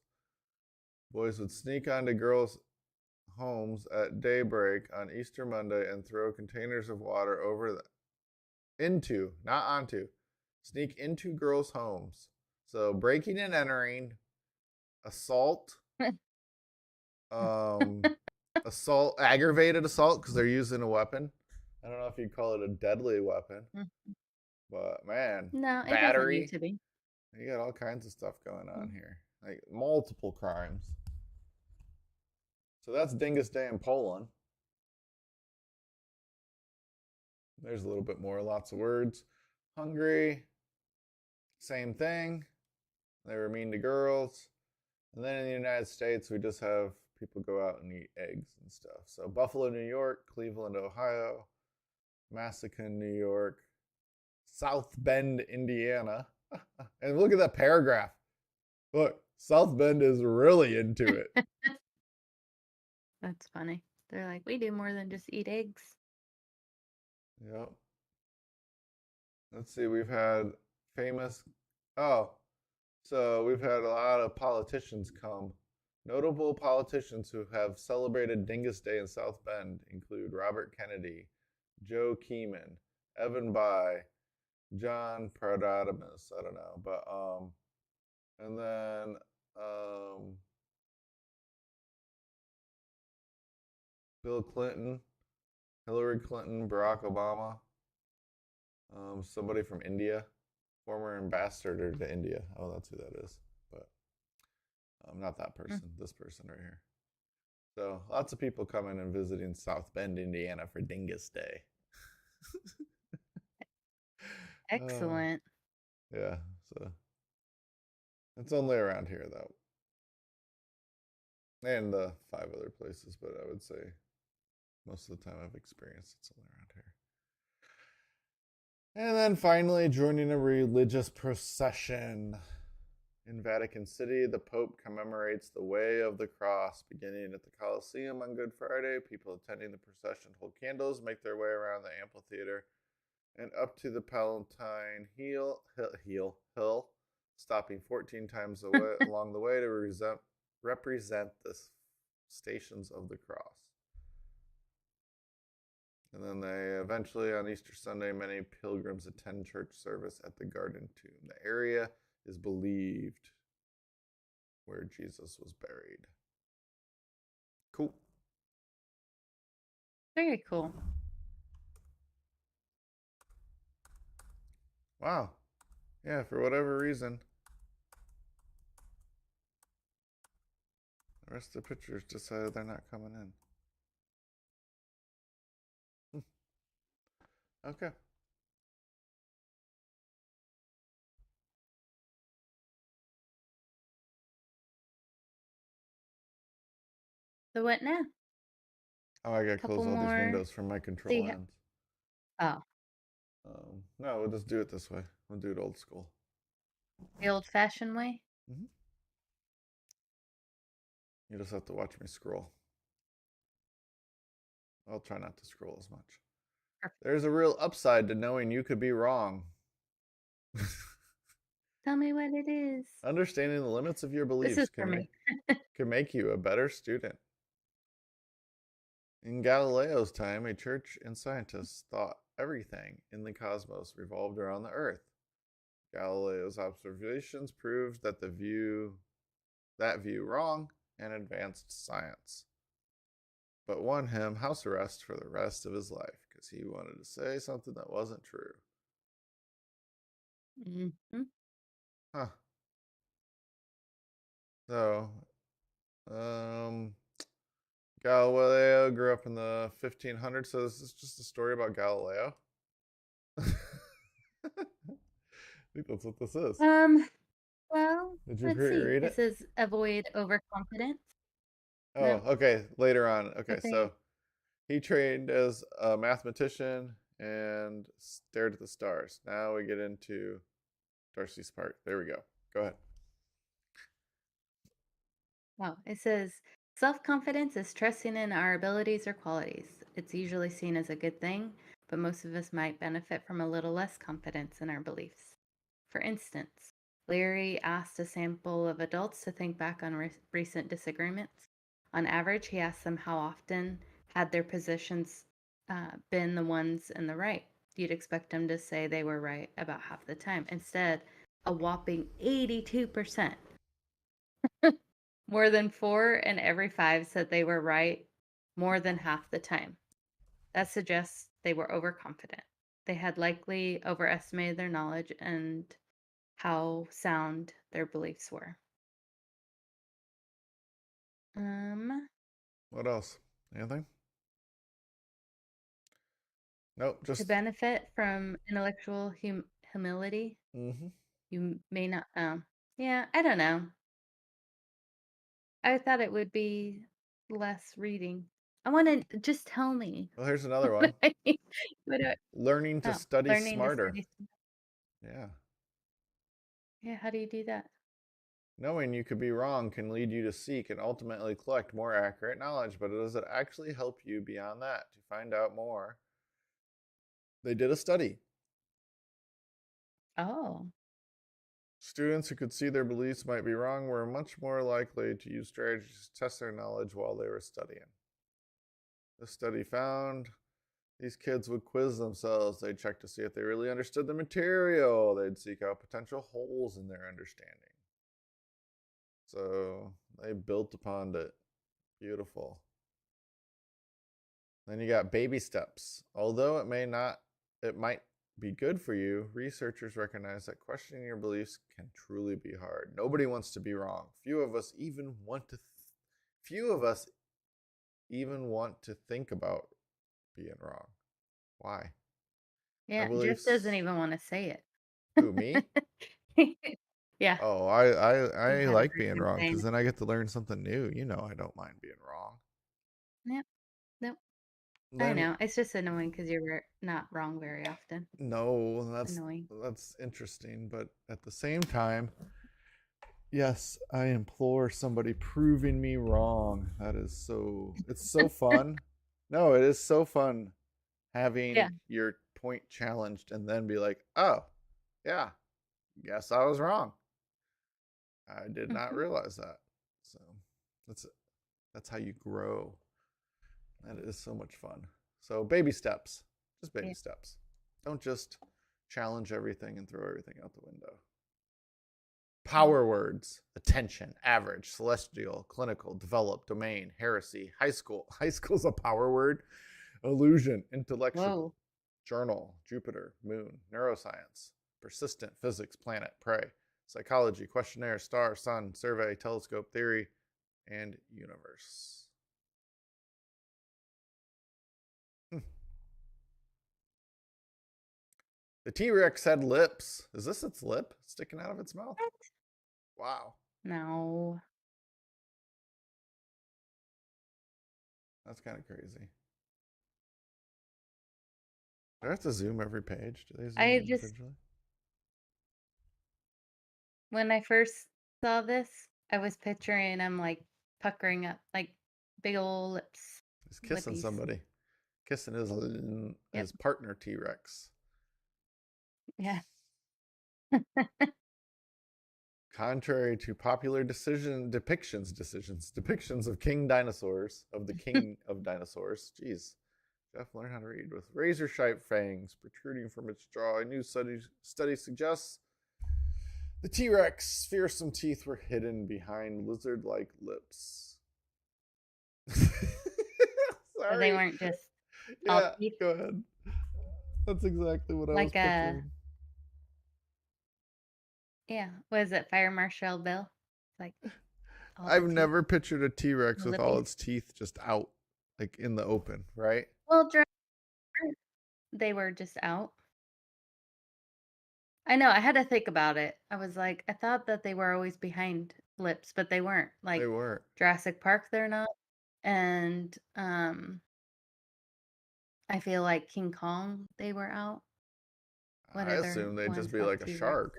Boys would sneak onto girls' homes at daybreak on Easter Monday and throw containers of water over them. Into, not onto. Sneak into girls' homes. So breaking and entering, assault, um, assault, aggravated assault because they're using a weapon. I don't know if you'd call it a deadly weapon, but man, No, it doesn't need battery. to be. You got all kinds of stuff going on here, like multiple crimes. So that's Dingus Day in Poland. There's a little bit more, lots of words. Hungary, same thing. They were mean to girls. And then in the United States, we just have people go out and eat eggs and stuff. So Buffalo, New York, Cleveland, Ohio, Massacre, New York, South Bend, Indiana. And look at that paragraph. Look, South Bend is really into it. That's funny. They're like, we do more than just eat eggs. Yep. Let's see, we've had famous. Oh, so we've had a lot of politicians come. Notable politicians who have celebrated Dingus Day in South Bend include Robert Kennedy, Joe Keeman, Evan Bayh, John Prodadamus. I don't know, but and then Bill Clinton, Hillary Clinton, Barack Obama, somebody from India, former ambassador to India. Oh, that's who that is. But not that person. This person right here. So lots of people coming and visiting South Bend, Indiana for Dingus Day. Excellent. Yeah, so it's only around here though, and 5 other places. But I would say most of the time I've experienced it's only around here. And then finally, joining a religious procession. In Vatican City, the Pope commemorates the Way of the Cross, beginning at the Colosseum on Good Friday. People attending the procession hold candles, make their way around the amphitheater, and up to the Palatine Hill, stopping 14 times along the way to represent the stations of the cross. And then they eventually, on Easter Sunday, many pilgrims attend church service at the Garden Tomb. The area is believed where Jesus was buried. Cool. Very cool. Wow. Yeah, for whatever reason, the rest of the pictures decided they're not coming in. Okay. So what now? Oh, I gotta Couple close all these more. windows from my control ends. Oh, No, we'll just do it this way. We'll do it old school. the old-fashioned way. Mm-hmm. You just have to watch me scroll. I'll try not to scroll as much. Perfect. There's a real upside to knowing you could be wrong. Tell me what it is. Understanding the limits of your This beliefs is for me. can make you a better student. In Galileo's time, a church and scientists thought everything in the cosmos revolved around the Earth. Galileo's observations proved that view wrong and advanced science, but won him house arrest for the rest of his life because he wanted to say something that wasn't true. Mm-hmm. Huh. So, um, Galileo grew up in the 1500s. So this is just a story about Galileo. I think that's what this is. Um, well, Did you let's see. read It it? says avoid overconfidence. Oh, No, okay. Later on. I Okay, think. so he trained as a mathematician and stared at the stars. Now we get into Darcy Spark. There we go. Go ahead. Wow. It says self confidence is trusting in our abilities or qualities. It's usually seen as a good thing, but most of us might benefit from a little less confidence in our beliefs. For instance, Leary asked a sample of adults to think back on recent disagreements. On average, he asked them how often had their positions been the ones in the right. You'd expect them to say they were right about half the time. Instead, a whopping 82%. More than 4 in every 5 said they were right more than half the time. That suggests they were overconfident. They had likely overestimated their knowledge and how sound their beliefs were. Um, What else? Anything? Nope. to Just. benefit from intellectual humility, Mm-hmm. you may not. Yeah, I don't know. I thought it would be less reading. I want to just tell me. Well, here's another one. What do I, Learning to oh, study learning to smarter. study. Yeah. Yeah, how do you do that? Knowing you could be wrong can lead you to seek and ultimately collect more accurate knowledge, but does it actually help you beyond that? To find out more, they did a study. Oh, Students who could see their beliefs might be wrong were much more likely to use strategies to test their knowledge while they were studying. The study found these kids would quiz themselves. They'd check to see if they really understood the material. They'd seek out potential holes in their understanding. So they built upon it. Beautiful. Then you got baby steps. Although it might be good for you, researchers recognize that questioning your beliefs can truly be hard. Nobody wants to be wrong. Few of us even want to think about being wrong. Why? Our yeah. Jeff doesn't beliefs. even want to say Who, me? it. Yeah, Oh, I you've I had a like hard being time wrong saying because it. then I get to learn something new. You know, I don't mind being wrong. Yep. Nope. I Then know. It's just annoying because you're not wrong very often. no, Annoying. that's interesting, but at the same time, yes, I implore somebody proving me wrong. It's so fun. No, it is so fun Yeah. having your point challenged and then be like, oh, yeah, guess I was wrong. I did not Hmm. realize that. So that's that's how you grow. That is so much fun. So baby steps, just baby Yeah. steps. Don't just challenge everything and throw everything out the window. Yeah. Power words: attention, average, celestial, clinical, develop, domain, heresy, high school. High school's a power word. Illusion, intellectual, Whoa. journal, Jupiter, moon, neuroscience, persistent, physics, planet, prey, psychology, questionnaire, star, sun, survey, telescope, theory, and universe. Hmm. The T Rex had lips. Is this its lip sticking out of its mouth? What? Wow, No. that's kind of crazy. Do I have to zoom every page? Do they zoom I just individually? when I first saw this, I was picturing him like puckering up like big old lips, He's kissing lippies. somebody, kissing Yep. his partner T Rex. Yeah. Contrary to popular depictions of king dinosaurs, of the king of dinosaurs. Jeez, Jeff learned how to read. With razor-sharp fangs protruding from its jaw, a new study suggests the T-Rex fearsome teeth were hidden behind lizard-like lips. So they Sorry. weren't just all Yeah, teeth, go ahead. That's exactly what I was like a picturing. yeah. Was it Fire Marshal Bill? Like all the I've teeth. never pictured a T-Rex The with all lippies. its teeth just out, like in the open, right? Well, they were just out. I know, I had to think about it. I was like, I thought that they were always behind lips, but they weren't. They Like weren't. Jurassic Park, they're not. And I feel like King Kong, they were out. What I other assume they'd just ones be have like a T-Rex? shark,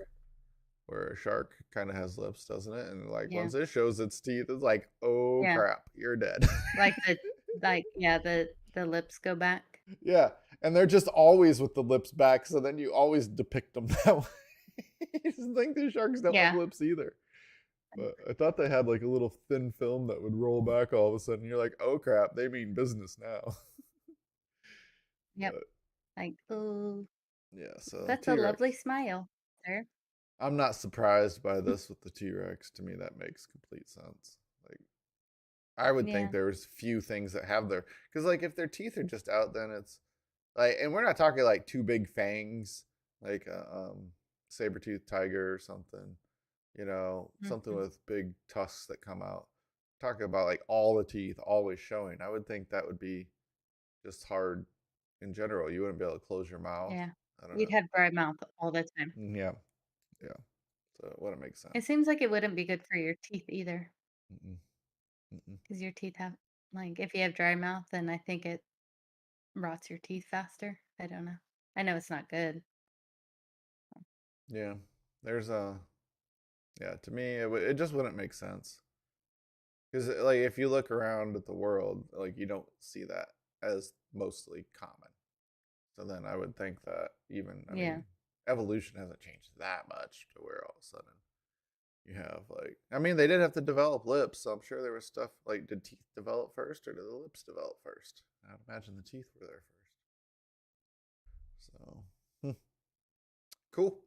where a shark kind of has lips, doesn't it? And like Yeah. once it shows its teeth, it's like, oh Yeah. crap, you're dead. Like yeah, the lips go back. Yeah, and they're just always with the lips back, so then you always depict them that way. I just think the sharks don't have Yeah. lips either. But I thought they had like a little thin film that would roll back all of a sudden. You're like, oh crap, they mean business now. Yep. But Like, oh, yeah, so that's a T Rex. lovely smile, sir. I'm not surprised by this with the T Rex. To me, that makes complete sense. Like, I would think Yeah. there's few things that have their, because like if their teeth are just out, then it's like, and we're not talking like two big fangs, like a saber-toothed tiger or something, something Mhm. with big tusks that come out. Talking about like all the teeth always showing. I would think that would be just hard in general. You wouldn't be able to close your mouth. Yeah. I don't We'd know. have dry mouth all the time. Yeah, yeah. So it wouldn't make It sense. seems like it wouldn't be good for your teeth either, Mm-mm, mm-mm. because your teeth have like, if you have dry mouth, then I think it rots your teeth faster. I don't know. I know it's not good. Yeah, there's a yeah. To me, it just wouldn't make sense because like if you look around at the world, like you don't see that as mostly common. So then I would think that even I Yeah. mean evolution hasn't changed that much to where all of a sudden you have like I mean they did have to develop lips, so I'm sure there was stuff like did teeth develop first or did the lips develop first? I'd imagine the teeth were there first. So cool,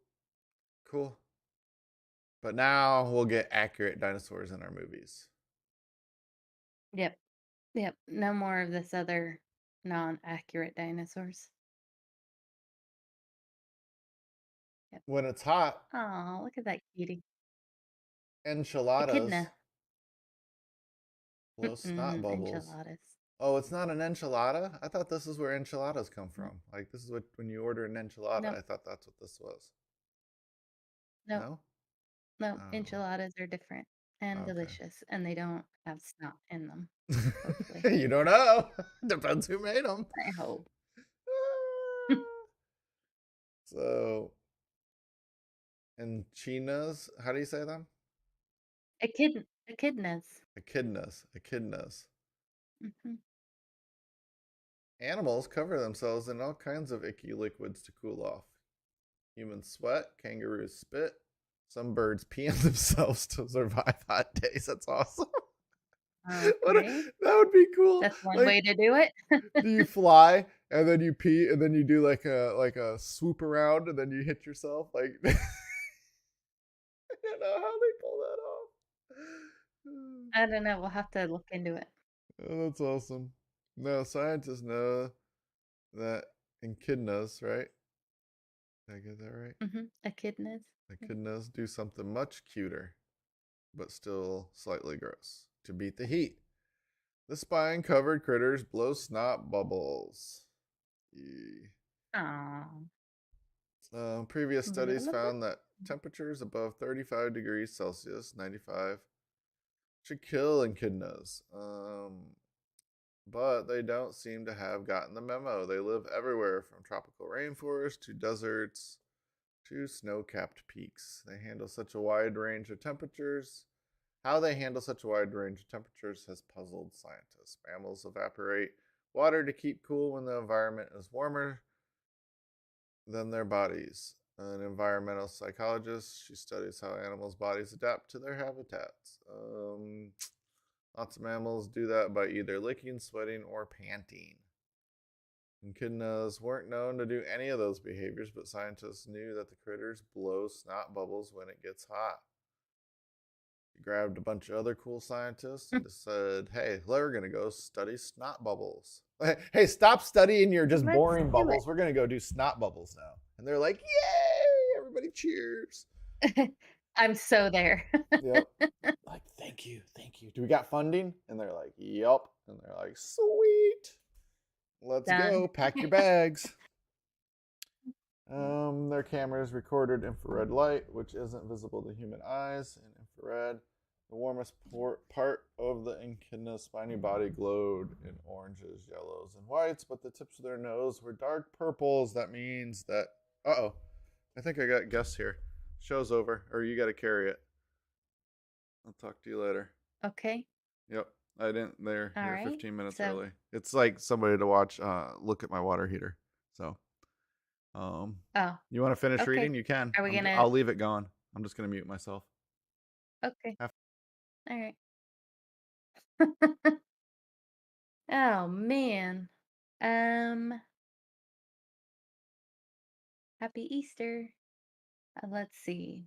cool. But now we'll get accurate dinosaurs in our movies. Yep. Yep. No more of this other non-accurate dinosaurs. Yep. When it's hot, Oh, look at that cutie. enchiladas Echidna. blow snot bubbles. Enchiladas. Oh, it's not an enchilada? I thought this is where enchiladas come No, from. Like this is what when you order an enchilada, no, I thought that's what this was. no, No? no. Oh, Enchiladas are different and okay. delicious, and they don't have snot in them. Hopefully, You don't know. Depends who made them. I hope. So, enchinas, how do you say them? Echidnas. Echidnas, echidnas. Hmm. Animals cover themselves in all kinds of icky liquids to cool off. Humans sweat, kangaroos spit, some birds pee on themselves to survive hot days. That's awesome. Okay, That would be cool. that's one Like, way to do it. do you fly and then you pee and then you do like a swoop around and then you hit yourself? Like, I don't know how they pull that off. I don't know. We'll have to look into it. Oh, that's awesome. No, scientists know that echidnas, right? Did I get that right? Echidnas. Echidnas do something much cuter, but still slightly gross to beat the heat. The spine covered critters blow snot bubbles. Yee. Oh, Previous studies found that temperatures above 35 degrees Celsius, 95, should kill echidnas. But they don't seem to have gotten the memo. They live everywhere from tropical rainforests to deserts to snow capped peaks. They handle such a wide range of temperatures. How they handle such a wide range of temperatures has puzzled scientists. Mammals evaporate water to keep cool when the environment is warmer than their bodies. An environmental psychologist, she studies how animals' bodies adapt to their habitats. Lots of mammals do that by either licking, sweating, or panting. Echidnas weren't known to do any of those behaviors, but scientists knew that the critters blow snot bubbles when it gets hot. He grabbed a bunch of other cool scientists and just said, hey, we're going to go study snot bubbles. Hey, stop studying your just let's boring do bubbles. We're going to go do snot bubbles now. And they're like, yay! Everybody cheers. it. I'm so there. Yep. Like, thank you, thank you. Do we got funding? And they're like, yep. And they're like, sweet. Let's Done. go. Pack your bags. Their cameras recorded infrared light, which isn't visible to human eyes. In infrared, the warmest part of the echidna's spiny body glowed in oranges, yellows, and whites, but the tips of their nose were dark purples. That means that. Uh oh. I think I got guests here. Show's over, or you got to carry it. I'll talk to you later. Okay. Yep. I didn't. There. All You're right. 15 minutes So, early. It's like somebody to watch. Look at my water heater. So, oh, you want to finish okay. reading? You can. Are we gonna? I'll leave it going. I'm just gonna mute myself. Okay. Have All right. Oh man. Um, Happy Easter. Let's see.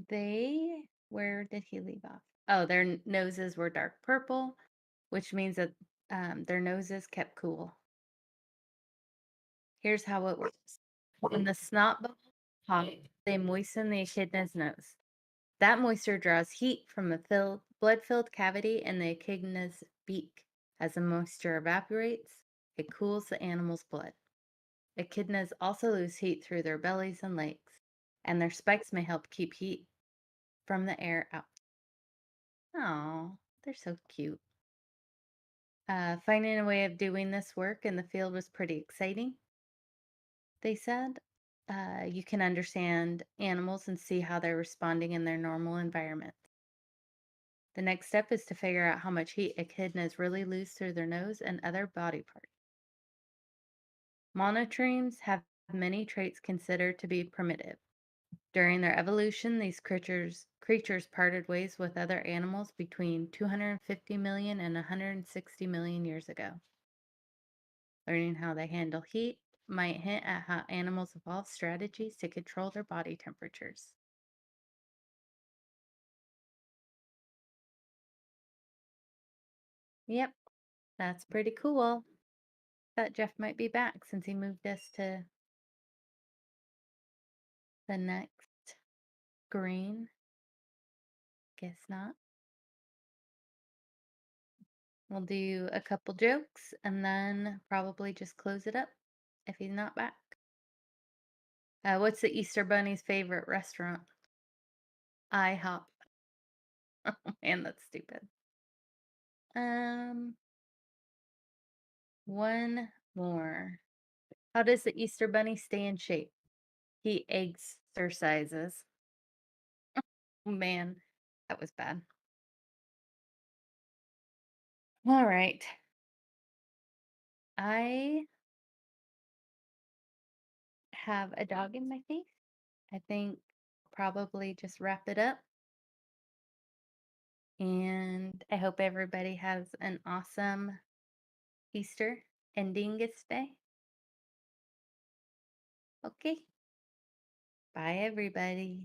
Where did he leave off? Oh, their noses were dark purple, which means that their noses kept cool. Here's how it works. When the snot bubbles pop, they moisten the echidna's nose. That moisture draws heat from the blood-filled cavity in the echidna's beak. As the moisture evaporates, it cools the animal's blood. Echidnas also lose heat through their bellies and legs, and their spikes may help keep heat from the air out. Oh, they're so cute. Finding a way of doing this work in the field was pretty exciting, they said. You can understand animals and see how they're responding in their normal environment. The next step is to figure out how much heat echidnas really lose through their nose and other body parts. Monotremes have many traits considered to be primitive. During their evolution, these creatures parted ways with other animals between 250 million and 160 million years ago. Learning how they handle heat might hint at how animals evolve strategies to control their body temperatures. Yep, that's pretty cool. Thought Jeff might be back since he moved us to the next screen. Guess not. We'll do a couple jokes and then probably just close it up if he's not back. What's the Easter Bunny's favorite restaurant? IHOP. Man, that's stupid. Um, One more. How does the Easter Bunny stay in shape? He exercises. Man, that was bad. All right. I have a dog in my face. I think probably just wrap it up. And I hope everybody has an awesome Easter and Dingus Day. Okay. Bye, everybody.